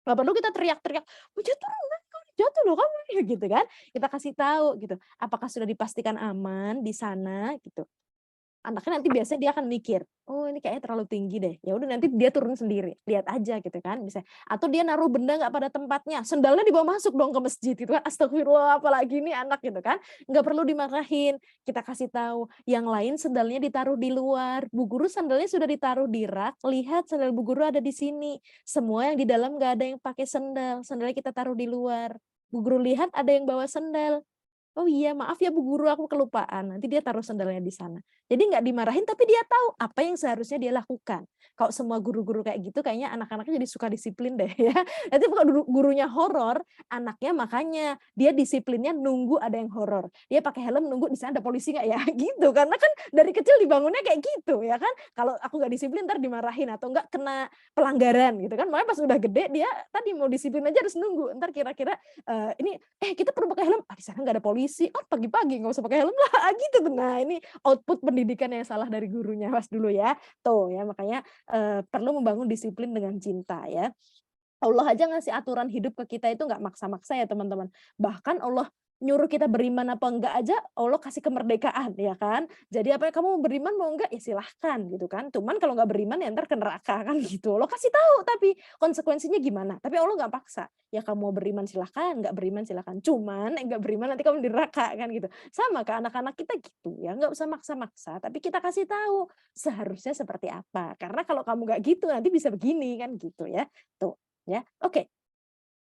nggak perlu kita teriak-teriak, "Jatuh, jatuh loh kamu," gitu kan. Kita kasih tahu gitu, apakah sudah dipastikan aman di sana gitu. Anaknya nanti biasanya dia akan mikir, "Oh ini kayaknya terlalu tinggi deh." Ya udah nanti dia turun sendiri, lihat aja gitu kan bisa. Atau dia naruh benda nggak pada tempatnya, sendalnya dibawa masuk dong ke masjid gitu kan, astagfirullah apalagi ini anak gitu kan. Nggak perlu dimarahin, kita kasih tahu, yang lain sendalnya ditaruh di luar, Bu Guru sandalnya sudah ditaruh di rak, lihat sandal Bu Guru ada di sini. Semua yang di dalam nggak ada yang pakai sendal, sandalnya kita taruh di luar. Bu Guru lihat ada yang bawa sendal. "Oh iya, maaf ya Bu Guru, aku kelupaan." Nanti dia taruh sendalnya di sana. Jadi nggak dimarahin, tapi dia tahu apa yang seharusnya dia lakukan. Kalau semua guru-guru kayak gitu, kayaknya anak-anaknya jadi suka disiplin deh ya. Nanti kalau gurunya horor, anaknya makanya dia disiplinnya nunggu ada yang horor. Dia pakai helm nunggu di sana ada polisi nggak ya, gitu. Karena kan dari kecil dibangunnya kayak gitu ya kan. Kalau aku nggak disiplin ntar dimarahin atau nggak kena pelanggaran gitu kan. Makanya pas udah gede dia tadi mau disiplin aja harus nunggu. Ntar kira-kira kita perlu pakai helm, di sana nggak ada polisi, pagi-pagi nggak usah pakai helm lah, gitu tuh. Nah ini output pendidikan yang salah dari gurunya pas dulu ya, tuh ya makanya, perlu membangun disiplin dengan cinta ya. Allah aja ngasih aturan hidup ke kita itu nggak maksa-maksa ya teman-teman. Bahkan Allah nyuruh kita beriman apa enggak aja, Allah kasih kemerdekaan ya kan. Jadi apa ya, kamu mau beriman mau enggak ya silahkan gitu kan. Cuman kalau nggak beriman ya ntar ke neraka kan gitu. Allah kasih tahu tapi konsekuensinya gimana. Tapi Allah nggak paksa. Ya kamu mau beriman silahkan, nggak beriman silahkan. Cuman nggak beriman nanti kamu di neraka kan gitu. Sama ke anak-anak kita gitu ya, nggak usah maksa-maksa. Tapi kita kasih tahu seharusnya seperti apa. Karena kalau kamu nggak gitu nanti bisa begini kan gitu ya. Tuh. Ya, oke.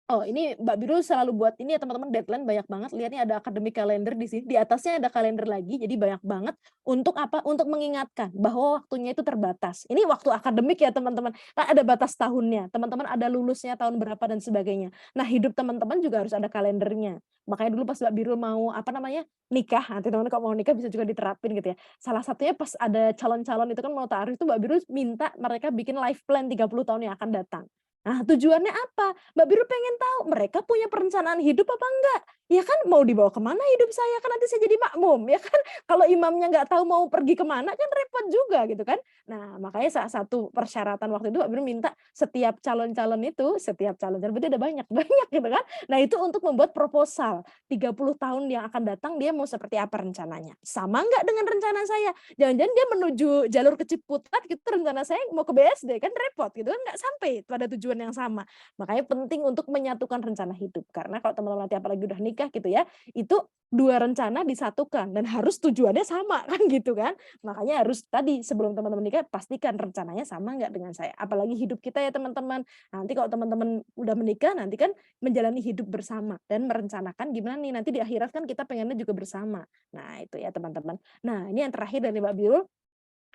Oh, ini Mbak Birul selalu buat ini ya teman-teman deadline banyak banget. Lihat nih ada academic calendar di sini. Di atasnya ada kalender lagi. Jadi banyak banget untuk apa? Untuk mengingatkan bahwa waktunya itu terbatas. Ini waktu akademik ya teman-teman. Kan ada batas tahunnya. Teman-teman ada lulusnya tahun berapa dan sebagainya. Nah, hidup teman-teman juga harus ada kalendernya. Makanya dulu pas Mbak Birul mau apa namanya? Nikah. Nanti teman-teman kalau mau nikah bisa juga diterapin gitu ya. Salah satunya pas ada calon-calon itu kan mau taaruf itu Mbak Birul minta mereka bikin life plan 30 tahun yang akan datang. Nah, tujuannya apa? Mbak Biru pengen tahu mereka punya perencanaan hidup apa enggak? Ya kan mau dibawa kemana hidup saya? Kan nanti saya jadi makmum, ya kan? Kalau imamnya nggak tahu mau pergi kemana kan repot juga gitu kan? Nah, makanya salah satu persyaratan waktu itu Mbak Biru minta setiap calon-calon itu, setiap calon-calon berarti ada banyak, banyak gitu kan? Nah, itu untuk membuat proposal 30 tahun yang akan datang dia mau seperti apa rencananya. Sama nggak dengan rencana saya? Jangan-jangan dia menuju jalur ke Ciputat gitu rencana saya mau ke BSD kan repot gitu kan nggak sampai pada tujuan yang sama. Makanya penting untuk menyatukan rencana hidup. Karena kalau teman-teman nanti apalagi udah nikah gitu ya, itu dua rencana disatukan dan harus tujuannya sama kan gitu kan. Makanya harus tadi sebelum teman-teman nikah pastikan rencananya sama nggak dengan saya. Apalagi hidup kita ya teman-teman. Nanti kalau teman-teman udah menikah nanti kan menjalani hidup bersama dan merencanakan gimana nih nanti di akhirat kan kita pengennya juga bersama. Nah, itu ya teman-teman. Nah, ini yang terakhir dari Mbak Birul,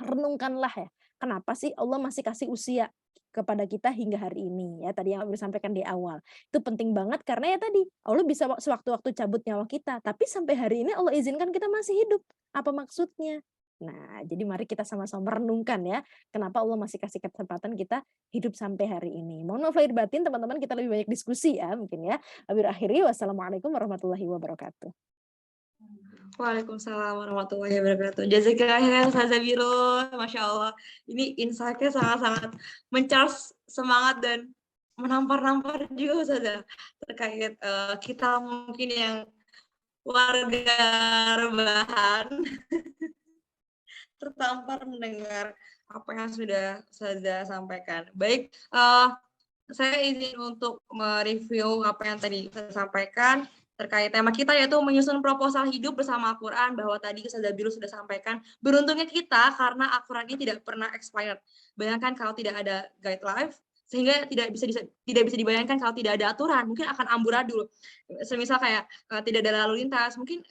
renungkanlah ya, kenapa sih Allah masih kasih usia kepada kita hingga hari ini ya tadi yang aku sampaikan di awal. Itu penting banget karena ya tadi Allah bisa sewaktu-waktu cabut nyawa kita, tapi sampai hari ini Allah izinkan kita masih hidup. Apa maksudnya? Nah, jadi mari kita sama-sama merenungkan ya, kenapa Allah masih kasih kesempatan kita hidup sampai hari ini. Mohon maaf lahir batin teman-teman, kita lebih banyak diskusi ya mungkin ya. Akhiri wassalamualaikum warahmatullahi wabarakatuh. Waalaikumsalam warahmatullahi wabarakatuh. Jazakillah khairan Ustazah Birul. Masya Allah. Ini insight-nya sangat-sangat mencharge semangat dan menampar-nampar juga Ustazah. Terkait kita mungkin yang warga rebahan tertampar mendengar apa yang sudah Ustazah sampaikan. Baik, saya izin untuk mereview apa yang tadi saya sampaikan terkait tema kita yaitu menyusun proposal hidup bersama Al-Quran, bahwa tadi Ustazah Birul sudah sampaikan beruntungnya kita karena Al-Quran ini tidak pernah expired. Bayangkan kalau tidak ada guide life, sehingga tidak bisa dibayangkan kalau tidak ada aturan, mungkin akan amburadul. Semisal kayak tidak ada lalu lintas, mungkin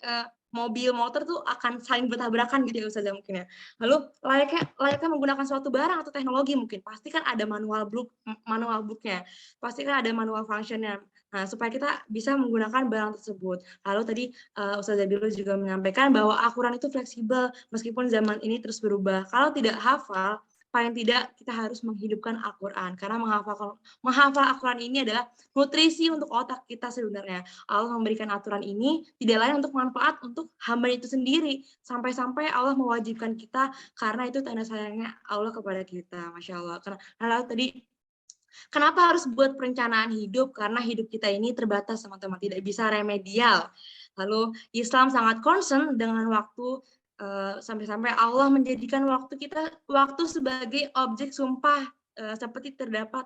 mobil, motor tuh akan saling bertabrakan gitu ya Ustazah mungkin ya. Lalu layaknya menggunakan suatu barang atau teknologi mungkin, pasti kan ada manual book-nya, pasti kan ada manual function-nya. Nah, supaya kita bisa menggunakan barang tersebut. Lalu tadi Ustazah Birul juga menyampaikan bahwa Al-Quran itu fleksibel meskipun zaman ini terus berubah. Kalau tidak hafal, paling tidak kita harus menghidupkan Al-Quran. Karena menghafal Al-Quran ini adalah nutrisi untuk otak kita sebenarnya. Allah memberikan aturan ini tidak lain untuk manfaat untuk hamba itu sendiri. Sampai-sampai Allah mewajibkan kita karena itu tanda sayangnya Allah kepada kita. Masya Allah. Lalu tadi kenapa harus buat perencanaan hidup? Karena hidup kita ini terbatas, teman-teman, tidak bisa remedial. Lalu Islam sangat concern dengan waktu, sampai-sampai Allah menjadikan waktu sebagai objek sumpah, seperti terdapat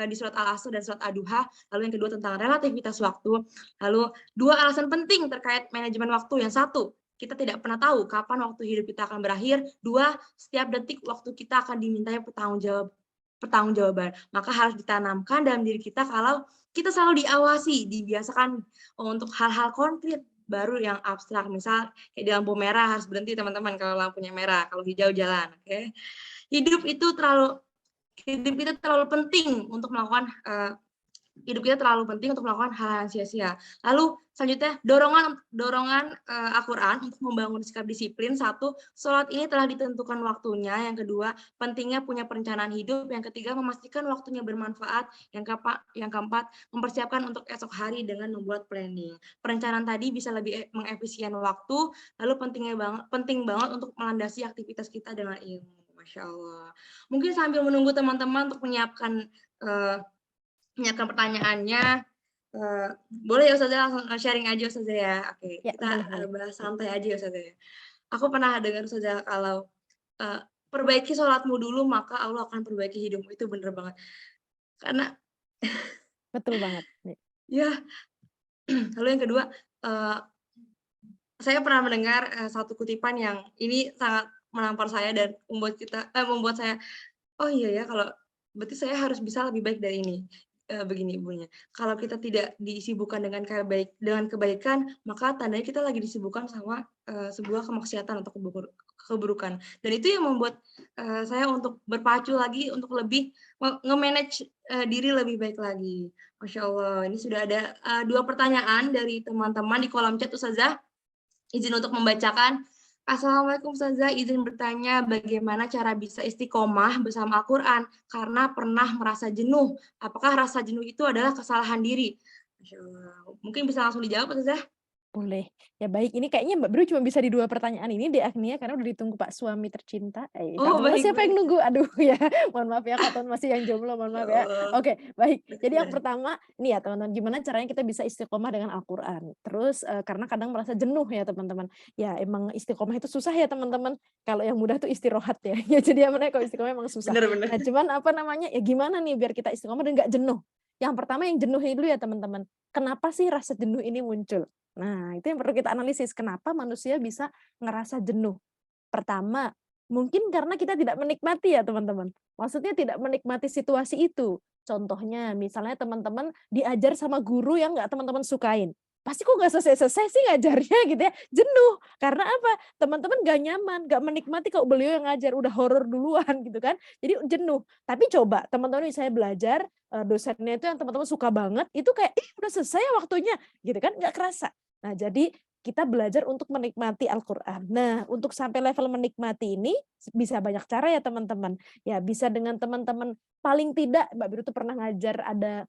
di surat Al-Asr dan surat Ad-Duha. Lalu yang kedua tentang relativitas waktu. Lalu 2 alasan penting terkait manajemen waktu. Yang satu, kita tidak pernah tahu kapan waktu hidup kita akan berakhir. 2, setiap detik waktu kita akan dimintai pertanggungjawaban. Maka harus ditanamkan dalam diri kita kalau kita selalu diawasi, dibiasakan untuk hal-hal konkret, baru yang abstrak. Misal kayak di lampu merah harus berhenti teman-teman kalau lampunya merah, kalau hijau jalan. Oke. Hidup kita terlalu penting untuk melakukan hal-hal yang sia-sia. Lalu selanjutnya dorongan Al-Quran untuk membangun sikap disiplin. 1, sholat ini telah ditentukan waktunya. Yang kedua, pentingnya punya perencanaan hidup. Yang ketiga, memastikan waktunya bermanfaat. Yang keempat, mempersiapkan untuk esok hari dengan membuat planning. Perencanaan tadi bisa lebih mengefisien waktu. Lalu penting banget untuk melandasi aktivitas kita dengan ilmu. Masya Allah. Mungkin sambil menunggu teman-teman untuk menyiapkan pertanyaannya, boleh ya Ustazah langsung sharing aja Ustazah ya. Oke, Ya, kita boleh. bahas santai aja ya Ustazah ya. Aku pernah dengar Ustazah kalau perbaiki sholatmu dulu maka Allah akan perbaiki hidupmu. Itu bener banget. Karena Betul banget. ya, lalu yang kedua, saya pernah mendengar satu kutipan yang ini sangat menampar saya dan membuat saya, oh iya ya, kalau berarti saya harus bisa lebih baik dari ini. Begini ibunya, kalau kita tidak disibukkan dengan kebaikan, maka tandanya kita lagi disibukkan sama sebuah kemaksiatan atau keburukan. Dan itu yang membuat saya untuk berpacu lagi untuk lebih nge-manage diri lebih baik lagi. Masya Allah, ini sudah ada 2 pertanyaan dari teman-teman di kolom chat Ustazah. Izin untuk membacakan. Assalamualaikum Ustazah, izin bertanya bagaimana cara bisa istiqomah bersama Al-Quran karena pernah merasa jenuh. Apakah rasa jenuh itu adalah kesalahan diri? Masya Allah. Mungkin bisa langsung dijawab Ustazah? Boleh. Ya baik, ini kayaknya Mbak Bru cuma bisa di 2 pertanyaan ini deh Agnia, karena udah ditunggu Pak suami tercinta. Kalau Oh teman-teman siapa baik. yang nunggu? Aduh ya, mohon maaf ya kalau teman masih yang jomblo, mohon Ya maaf ya. Allah. Oke, baik. Jadi yang Kasihan. pertama, nih ya teman-teman, gimana caranya kita bisa istiqomah dengan Al-Quran. Terus karena kadang merasa jenuh ya teman-teman. Ya emang istiqomah itu susah ya teman-teman. Kalau yang mudah tuh istirahat ya. Ya jadi yang mana kalau istiqomah emang susah. Bener-bener. Nah cuman apa namanya, ya gimana nih biar kita istiqomah dan nggak jenuh. Yang pertama yang jenuh dulu ya teman-teman. Kenapa sih rasa jenuh ini muncul? Nah, itu yang perlu kita analisis, kenapa manusia bisa ngerasa jenuh. Pertama, mungkin karena kita tidak menikmati ya teman-teman. Maksudnya tidak menikmati situasi itu. Contohnya, misalnya teman-teman diajar sama guru yang nggak teman-teman sukain. Pasti kok nggak selesai-selesai sih ngajarnya gitu ya. Jenuh. Karena apa? Teman-teman nggak nyaman, nggak menikmati kalau beliau yang ngajar. Udah horor duluan gitu kan. Jadi jenuh. Tapi coba teman-teman saya belajar, dosennya itu yang teman-teman suka banget, itu kayak, udah selesai ya waktunya. Gitu kan, nggak kerasa. Nah, jadi kita belajar untuk menikmati Al-Quran. Nah, untuk sampai level menikmati ini bisa banyak cara ya teman-teman. Ya, bisa dengan teman-teman paling tidak Mbak Biru tuh pernah ngajar ada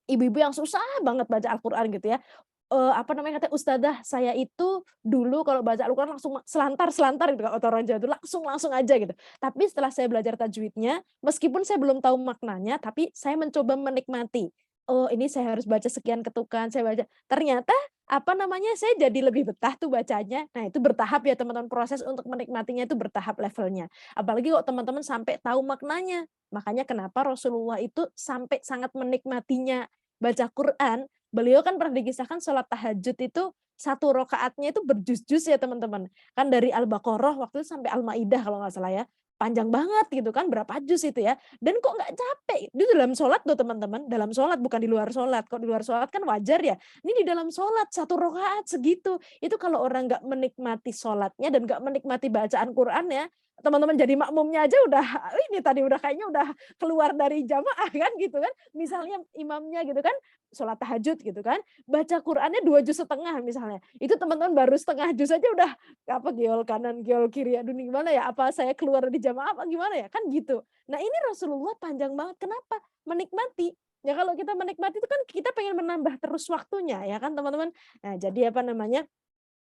ibu-ibu yang susah banget baca Al-Quran gitu ya. Apa namanya, katanya, "Ustadzah, saya itu dulu kalau baca Al-Quran langsung selantar gitu kalau orang Jawa itu langsung aja gitu. Tapi setelah saya belajar tajwidnya, meskipun saya belum tahu maknanya, tapi saya mencoba menikmati. Oh, ini saya harus baca sekian ketukan, saya baca. Ternyata apa namanya, saya jadi lebih betah tuh bacanya. Nah, itu bertahap ya teman-teman, proses untuk menikmatinya itu bertahap levelnya. Apalagi kalau teman-teman sampai tahu maknanya. Makanya kenapa Rasulullah itu sampai sangat menikmatinya baca Quran. Beliau kan pernah dikisahkan sholat tahajud itu 1 rakaatnya itu berjuz-juz ya teman-teman. Kan dari Al-Baqarah waktu itu sampai Al-Maidah kalau nggak salah ya. panjang banget gitu kan, berapa juz itu ya, dan kok nggak capek. Itu dalam sholat loh teman-teman, dalam sholat bukan di luar sholat. Kalau di luar sholat kan wajar ya, ini di dalam sholat 1 rakaat segitu. Itu kalau orang nggak menikmati sholatnya dan nggak menikmati bacaan Quran ya, teman-teman jadi makmumnya aja udah ini tadi udah kayaknya udah keluar dari jamaah kan gitu kan. Misalnya imamnya gitu kan, sholat tahajud gitu kan, baca Qurannya 2 juz setengah misalnya. Itu teman-teman baru setengah juz aja udah apa giol kanan, giol kiri, aduh nih gimana ya? Apa saya keluar dari jamaah apa gimana ya? Kan gitu. Nah, ini Rasulullah panjang banget. Kenapa? Menikmati. Ya kalau kita menikmati itu kan kita pengen menambah terus waktunya ya kan teman-teman. Nah, jadi apa namanya?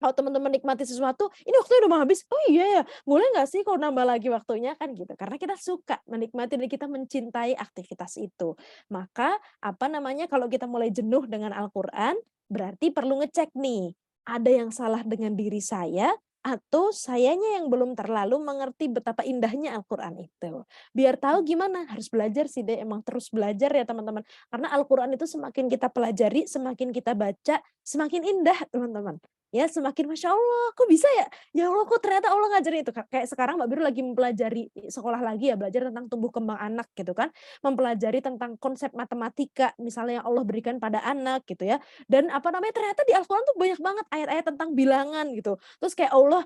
Kalau teman-teman nikmati sesuatu, ini waktunya udah mau habis. Oh iya ya, boleh nggak sih kalau nambah lagi waktunya kan gitu. Karena kita suka menikmati dan kita mencintai aktivitas itu. Maka apa namanya kalau kita mulai jenuh dengan Al-Qur'an, berarti perlu ngecek nih, ada yang salah dengan diri saya atau sayanya yang belum terlalu mengerti betapa indahnya Al-Qur'an itu. Biar tahu gimana, harus belajar sih deh, emang terus belajar ya teman-teman. Karena Al-Qur'an itu semakin kita pelajari, semakin kita baca, semakin indah teman-teman. Ya semakin Masya Allah, kok bisa ya? Ya Allah, kok ternyata Allah ngajarin itu. Kayak sekarang Mbak Biru lagi mempelajari sekolah lagi ya, belajar tentang tumbuh kembang anak gitu kan. Mempelajari tentang konsep matematika, misalnya yang Allah berikan pada anak gitu ya. Dan apa namanya, ternyata di Al-Quran tuh banyak banget ayat-ayat tentang bilangan gitu. Terus kayak Allah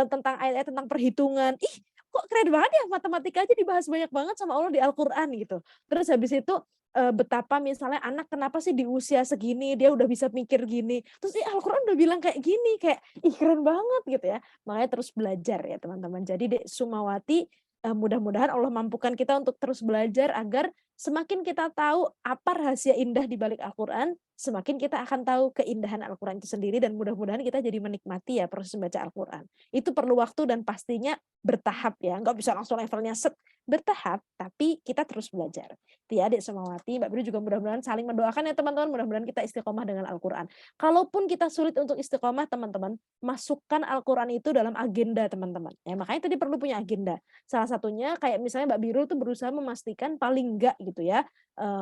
tentang ayat-ayat tentang perhitungan. Ih, kok keren banget ya matematika aja dibahas banyak banget sama Allah di Al-Quran gitu. Terus habis itu betapa misalnya anak kenapa sih di usia segini dia udah bisa mikir gini, terus Al-Quran udah bilang kayak gini, kayak ih keren banget gitu ya. Makanya terus belajar ya teman-teman. Jadi Dek Sumawati, mudah-mudahan Allah mampukan kita untuk terus belajar agar semakin kita tahu apa rahasia indah di balik Al-Quran, semakin kita akan tahu keindahan Al-Quran itu sendiri dan mudah-mudahan kita jadi menikmati ya proses membaca Al-Quran. Itu perlu waktu dan pastinya bertahap ya, nggak bisa langsung levelnya set, bertahap, tapi kita terus belajar. Itu ya Adik Sumawati, Mbak Biru juga mudah-mudahan saling mendoakan ya teman-teman, mudah-mudahan kita istiqomah dengan Al-Quran. Kalaupun kita sulit untuk istiqomah teman-teman, masukkan Al-Quran itu dalam agenda teman-teman. Ya, makanya tadi perlu punya agenda. Salah satunya kayak misalnya Mbak Biru tuh berusaha memastikan paling enggak gitu ya,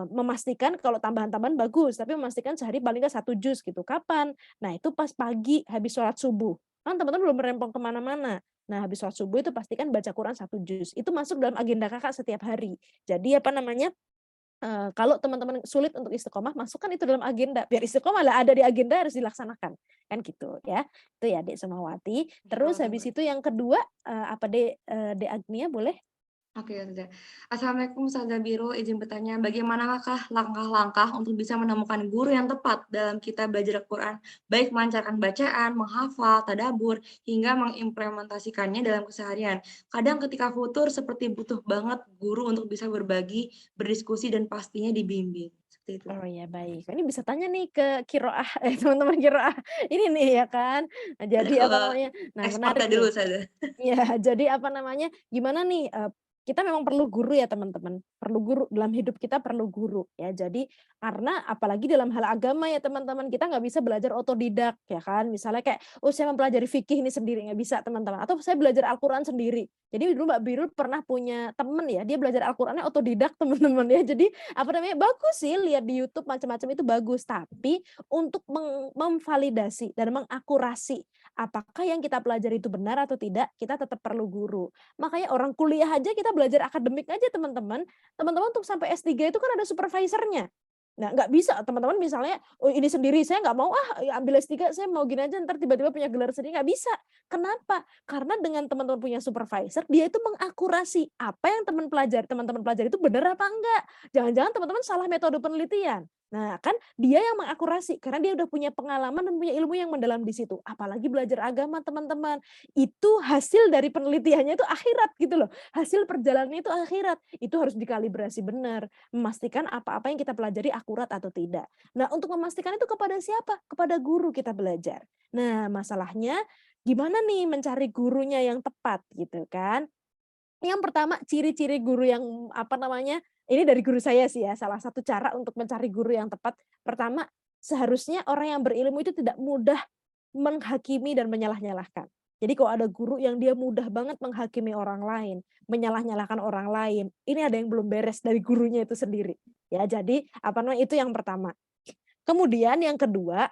memastikan kalau tambahan-tambahan bagus, tapi memastikan sehari paling enggak 1 juz gitu. Kapan? Nah itu pas pagi habis sholat subuh. Kan teman-teman belum merempong kemana-mana. Nah habis sholat subuh itu pastikan baca Quran 1 juz. Itu masuk dalam agenda kakak setiap hari. Jadi apa namanya, kalau teman-teman sulit untuk istiqomah, masukkan itu dalam agenda. Biar istiqomah lah ada di agenda harus dilaksanakan. Kan gitu ya. Itu ya Dek Sumawati. Terus habis itu yang kedua, apa Dek Agnia boleh? Oke, Ustazah. Assalamualaikum Ustazah Biru, izin bertanya, bagaimanakah langkah-langkah untuk bisa menemukan guru yang tepat dalam kita belajar Al-Quran, baik melancarkan bacaan, menghafal, tadabbur, hingga mengimplementasikannya dalam keseharian. Kadang ketika futur seperti butuh banget guru untuk bisa berbagi, berdiskusi, dan pastinya dibimbing. Seperti itu. Oh ya baik. Ini bisa tanya nih ke kiroah, teman-teman kiroah. Ini nih ya kan. Nah, jadi apa namanya? Nah menarik Expertnya dulu, nih. Ustazah. Iya, jadi apa namanya, gimana nih, kita memang perlu guru ya teman-teman, perlu guru, dalam hidup kita perlu guru ya. Jadi karena apalagi dalam hal agama ya teman-teman, kita nggak bisa belajar otodidak ya kan. Misalnya kayak, oh saya mempelajari fikih ini sendiri, nggak bisa teman-teman. Atau saya belajar Al-Quran sendiri. Jadi dulu Mbak Birul pernah punya temen ya, dia belajar Al-Qurannya otodidak teman-teman ya. Jadi apa namanya, bagus sih lihat di YouTube macam-macam itu bagus. Tapi untuk memvalidasi dan mengakurasi apakah yang kita pelajari itu benar atau tidak, kita tetap perlu guru. Makanya orang kuliah aja kita belajar akademik aja teman-teman. Teman-teman untuk sampai S3 itu kan ada supervisornya. Nah, nggak bisa teman-teman misalnya, oh ini sendiri saya nggak mau ambil S3 saya mau gini aja ntar tiba-tiba punya gelar sendiri, nggak bisa. Kenapa? Karena dengan teman-teman punya supervisor, dia itu mengakurasi apa yang teman-teman pelajari itu benar apa enggak. Jangan-jangan teman-teman salah metode penelitian. Nah, kan dia yang mengakurasi karena dia udah punya pengalaman dan punya ilmu yang mendalam di situ. Apalagi belajar agama, teman-teman. Itu hasil dari penelitiannya itu akhirat gitu loh. Hasil perjalanannya itu akhirat. Itu harus dikalibrasi benar, memastikan apa-apa yang kita pelajari akurat atau tidak. Nah, untuk memastikan itu kepada siapa? Kepada guru kita belajar. Nah, masalahnya gimana nih mencari gurunya yang tepat gitu kan? Yang pertama, ciri-ciri guru yang apa namanya, ini dari guru saya sih ya, salah satu cara untuk mencari guru yang tepat. Pertama, seharusnya orang yang berilmu itu tidak mudah menghakimi dan menyalah-nyalahkan. Jadi kalau ada guru yang dia mudah banget menghakimi orang lain, menyalah-nyalahkan orang lain, ini ada yang belum beres dari gurunya itu sendiri. Ya, jadi apa namanya, itu yang pertama. Kemudian yang kedua,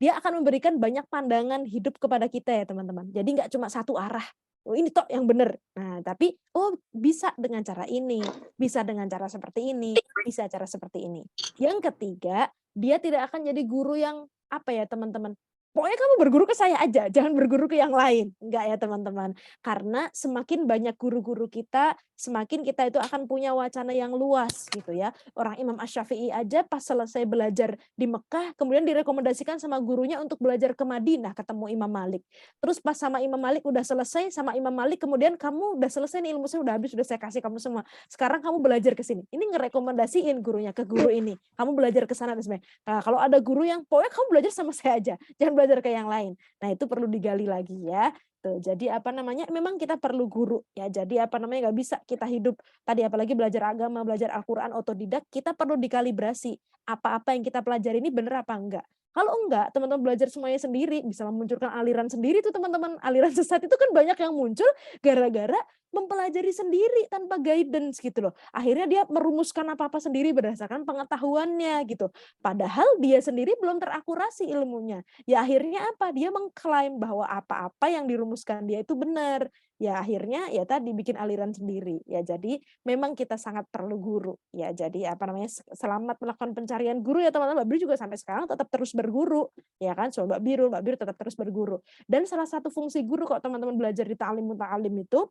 dia akan memberikan banyak pandangan hidup kepada kita ya teman-teman. Jadi nggak cuma satu arah. Oh, ini tok yang benar. Nah, tapi oh bisa dengan cara ini, bisa dengan cara seperti ini, bisa cara seperti ini. Yang ketiga, dia tidak akan jadi guru yang apa ya teman-teman, pokoknya kamu berguru ke saya aja, jangan berguru ke yang lain. Enggak ya teman-teman. Karena semakin banyak guru-guru kita, semakin kita itu akan punya wacana yang luas gitu ya. Orang Imam Asy-Syafi'i aja pas selesai belajar di Mekah, kemudian direkomendasikan sama gurunya untuk belajar ke Madinah ketemu Imam Malik. Terus pas sama Imam Malik udah selesai, sama Imam Malik kemudian kamu udah selesai nih ilmu saya udah habis, udah saya kasih kamu semua. Sekarang kamu belajar ke sini. Ini ngerekomendasiin gurunya ke guru ini. Kamu belajar ke sana dan sebagainya. Nah, kalau ada guru yang pokoknya kamu belajar sama saya aja, jangan belajar ke yang lain. Nah, itu perlu digali lagi ya. Tuh, jadi apa namanya? Memang kita perlu guru ya. Jadi apa namanya? Nggak bisa kita hidup tadi apalagi belajar agama, belajar Al-Qur'an otodidak, kita perlu dikalibrasi. Apa-apa yang kita pelajari ini benar apa enggak. Kalau enggak, teman-teman belajar semuanya sendiri, bisa memunculkan aliran sendiri tuh teman-teman. Aliran sesat itu kan banyak yang muncul gara-gara mempelajari sendiri tanpa guidance gitu loh. Akhirnya dia merumuskan apa-apa sendiri berdasarkan pengetahuannya gitu. Padahal dia sendiri belum terakurasi ilmunya. Ya akhirnya apa? Dia mengklaim bahwa apa-apa yang dirumuskan dia itu benar. Ya akhirnya ya tadi bikin aliran sendiri. Ya jadi memang kita sangat perlu guru. Ya jadi apa namanya? Selamat melakukan pencarian guru ya teman-teman. Mbak Biru juga sampai sekarang tetap terus berguru. Ya kan? So Mbak Biru tetap terus berguru. Dan salah satu fungsi guru kok teman-teman belajar di ta'lim muta'alim itu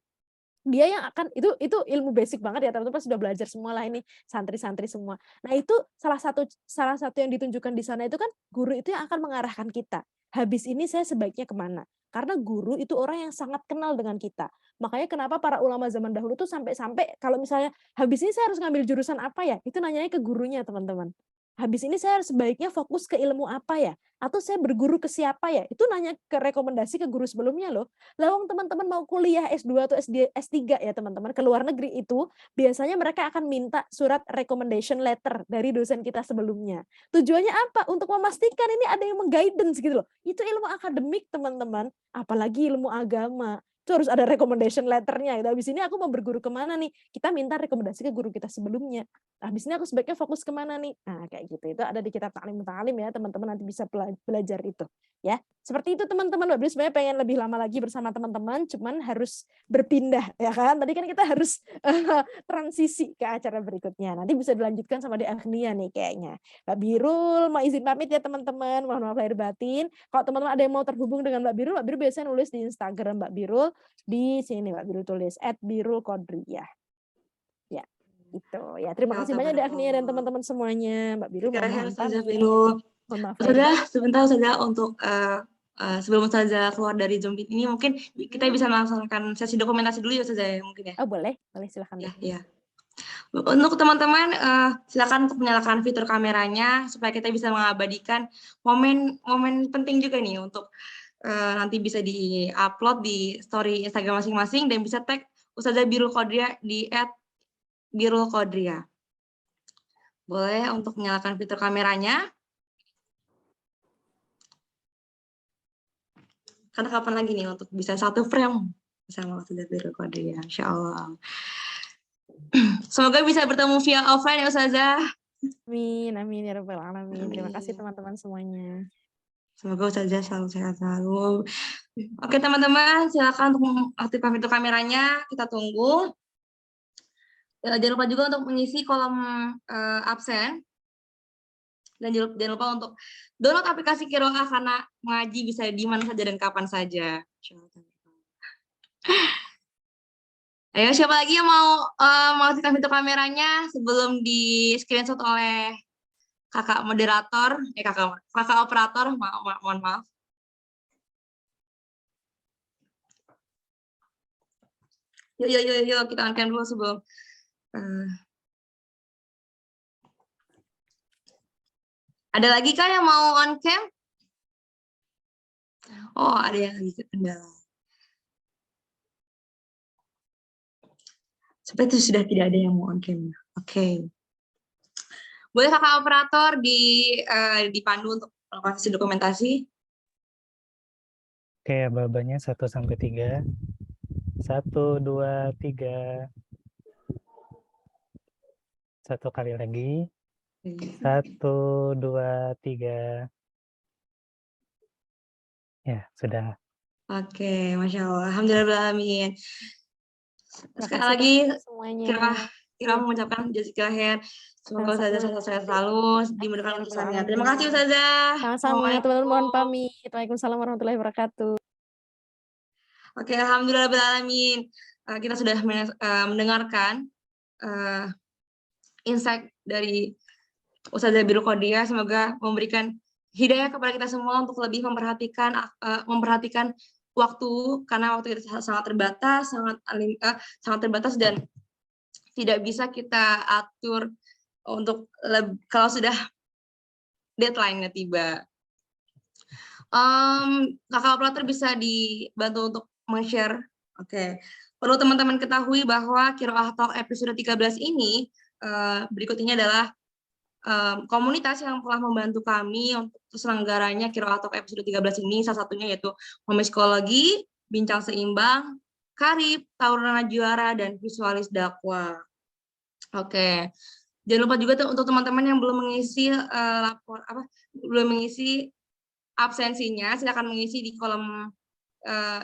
dia yang akan itu ilmu basic banget ya teman-teman sudah belajar semua lah ini santri-santri semua. Nah itu salah satu yang ditunjukkan di sana itu kan guru itu yang akan mengarahkan kita. Habis ini saya sebaiknya kemana? Karena guru itu orang yang sangat kenal dengan kita. Makanya kenapa para ulama zaman dahulu tuh sampai-sampai kalau misalnya habis ini saya harus ngambil jurusan apa ya? Itu nanyanya ke gurunya teman-teman. Habis ini saya sebaiknya fokus ke ilmu apa ya? Atau saya berguru ke siapa ya? Itu nanya ke rekomendasi ke guru sebelumnya loh. Lawang teman-teman mau kuliah S2 atau S3 ya teman-teman ke luar negeri itu biasanya mereka akan minta surat recommendation letter dari dosen kita sebelumnya. Tujuannya apa? Untuk memastikan ini ada yang mengguidance gitu loh. Itu ilmu akademik teman-teman, apalagi ilmu agama. Itu harus ada recommendation letternya. Habis ini aku mau berguru kemana nih? Kita minta rekomendasi ke guru kita sebelumnya. Habis ini aku sebaiknya fokus kemana nih? Nah kayak gitu. Itu ada di kitab Ta'lim Muta'alim ya teman-teman nanti bisa belajar itu. Ya, seperti itu teman-teman. Mbak Bri sebenarnya pengen lebih lama lagi bersama teman-teman, cuman harus berpindah ya kan. Tadi kan kita harus transisi ke acara berikutnya. Nanti bisa dilanjutkan sama di Agnia nih kayaknya. Mbak Birul mau izin pamit ya teman-teman. Mohon maaf lahir batin. Kalau teman-teman ada yang mau terhubung dengan Mbak Birul biasanya nulis di Instagram Mbak Birul di sini Mbak Birul tulis @birulqodriyah. Ya, itu. Ya, terima kasih banyak di Agnia dan teman-teman semuanya. Mbak Birul mohon pamit. Mohon maaf sebentar untuk sebelum Ustazah keluar dari Zoom ini mungkin kita bisa melaksanakan sesi dokumentasi dulu ya Ustazah ya mungkin ya. Oh boleh silakan. Ya. Untuk teman-teman silakan untuk menyalakan fitur kameranya supaya kita bisa mengabadikan momen penting juga nih untuk nanti bisa di-upload di story Instagram masing-masing dan bisa tag Ustazah Birul Qodriyah di @birulqodriyah. Boleh untuk menyalakan fitur kameranya. Karena kapan lagi nih untuk bisa satu frame bersama Ustazah Birul Qodriyah, insya Allah. Semoga bisa bertemu via offline ya Ustazah. Amin ya rabbal alamin. Terima kasih teman-teman semuanya. Semoga Ustazah selalu sehat selalu. Oke teman-teman, silakan untuk aktifkan fitur kameranya. Kita tunggu. Jangan lupa juga untuk mengisi kolom absen. Dan jangan lupa untuk download aplikasi Qiraah karena mengaji bisa di mana saja dan kapan saja. Ayo, siapa lagi yang mau mengaktifkan fitur kameranya sebelum di screenshot oleh kakak moderator, kakak operator, mohon maaf. Yuk, kita on-cam dulu sebelum. Ada lagi kan yang mau on-cam? Oh, ada yang lagi kendala. Seperti itu sudah tidak ada yang mau on-cam. Oke. Boleh kakak operator dipandu untuk melakukan sesi dokumentasi? Oke, babanya 1 sampai 3. 1, 2, 3. 1 kali lagi. 1, 2, 3. Ya, sudah. Oke, Masya Allah. Alhamdulillahirrahmanirrahim. Sekali Makasih lagi, teman-teman semuanya. Kira Iya, mengucapkan jazakallah khair. Semoga Ustazah sama-sama. sehat selalu, dimudahkan urusannya. Terima kasih Amin. Ustazah. Sama-sama, teman-teman mohon Assalamualaikum. pamit. Waalaikumsalam warahmatullahi wabarakatuh. Oke, alhamdulillahirrahmanirrahim. Kita sudah mendengarkan insight dari Ustazah Birul Qodiyah. Semoga memberikan hidayah kepada kita semua untuk lebih memperhatikan waktu, karena waktu kita sangat terbatas, sangat terbatas dan tidak bisa kita atur untuk kalau sudah deadline-nya tiba. Kakak operator bisa dibantu untuk men-share. Oke. Perlu teman-teman ketahui bahwa Qiraah Talk episode 13 ini berikut ini adalah komunitas yang telah membantu kami untuk terselenggaranya Qiraah Talk episode 13 ini. Salah satunya yaitu Home Psikologi, Bincang Seimbang, Karib, Taurana Juara, dan Visualis Dakwah. Oke. Jangan lupa juga untuk teman-teman yang belum mengisi belum mengisi absensinya, silakan mengisi di kolom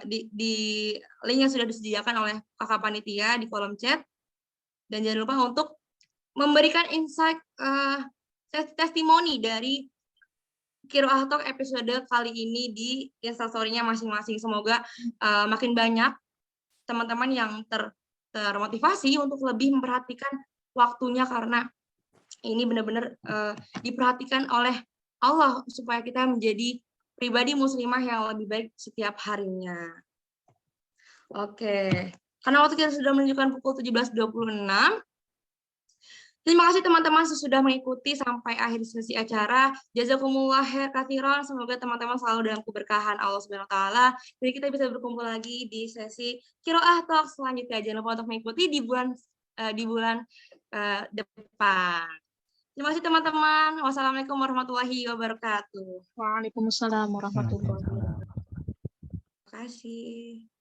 di link yang sudah disediakan oleh kakak panitia di kolom chat. Dan jangan lupa untuk memberikan insight testimoni dari Qiraah Talk episode kali ini di instastory-nya masing-masing. Semoga makin banyak teman-teman yang termotivasi untuk lebih memperhatikan waktunya, karena ini benar-benar diperhatikan oleh Allah supaya kita menjadi pribadi muslimah yang lebih baik setiap harinya. Oke, karena waktu kita sudah menunjukkan pukul 17.26. Terima kasih teman-teman sudah mengikuti sampai akhir sesi acara. Jazakumullah khair katsiran. Semoga teman-teman selalu dalam keberkahan Allah Subhanahu wa taala. Jadi kita bisa berkumpul lagi di sesi Qiraah Talk selanjutnya. Jangan lupa untuk mengikuti di bulan depan. Terima kasih teman-teman. Wassalamualaikum warahmatullahi wabarakatuh. Waalaikumsalam warahmatullahi wabarakatuh. Waalaikumsalam. Terima kasih.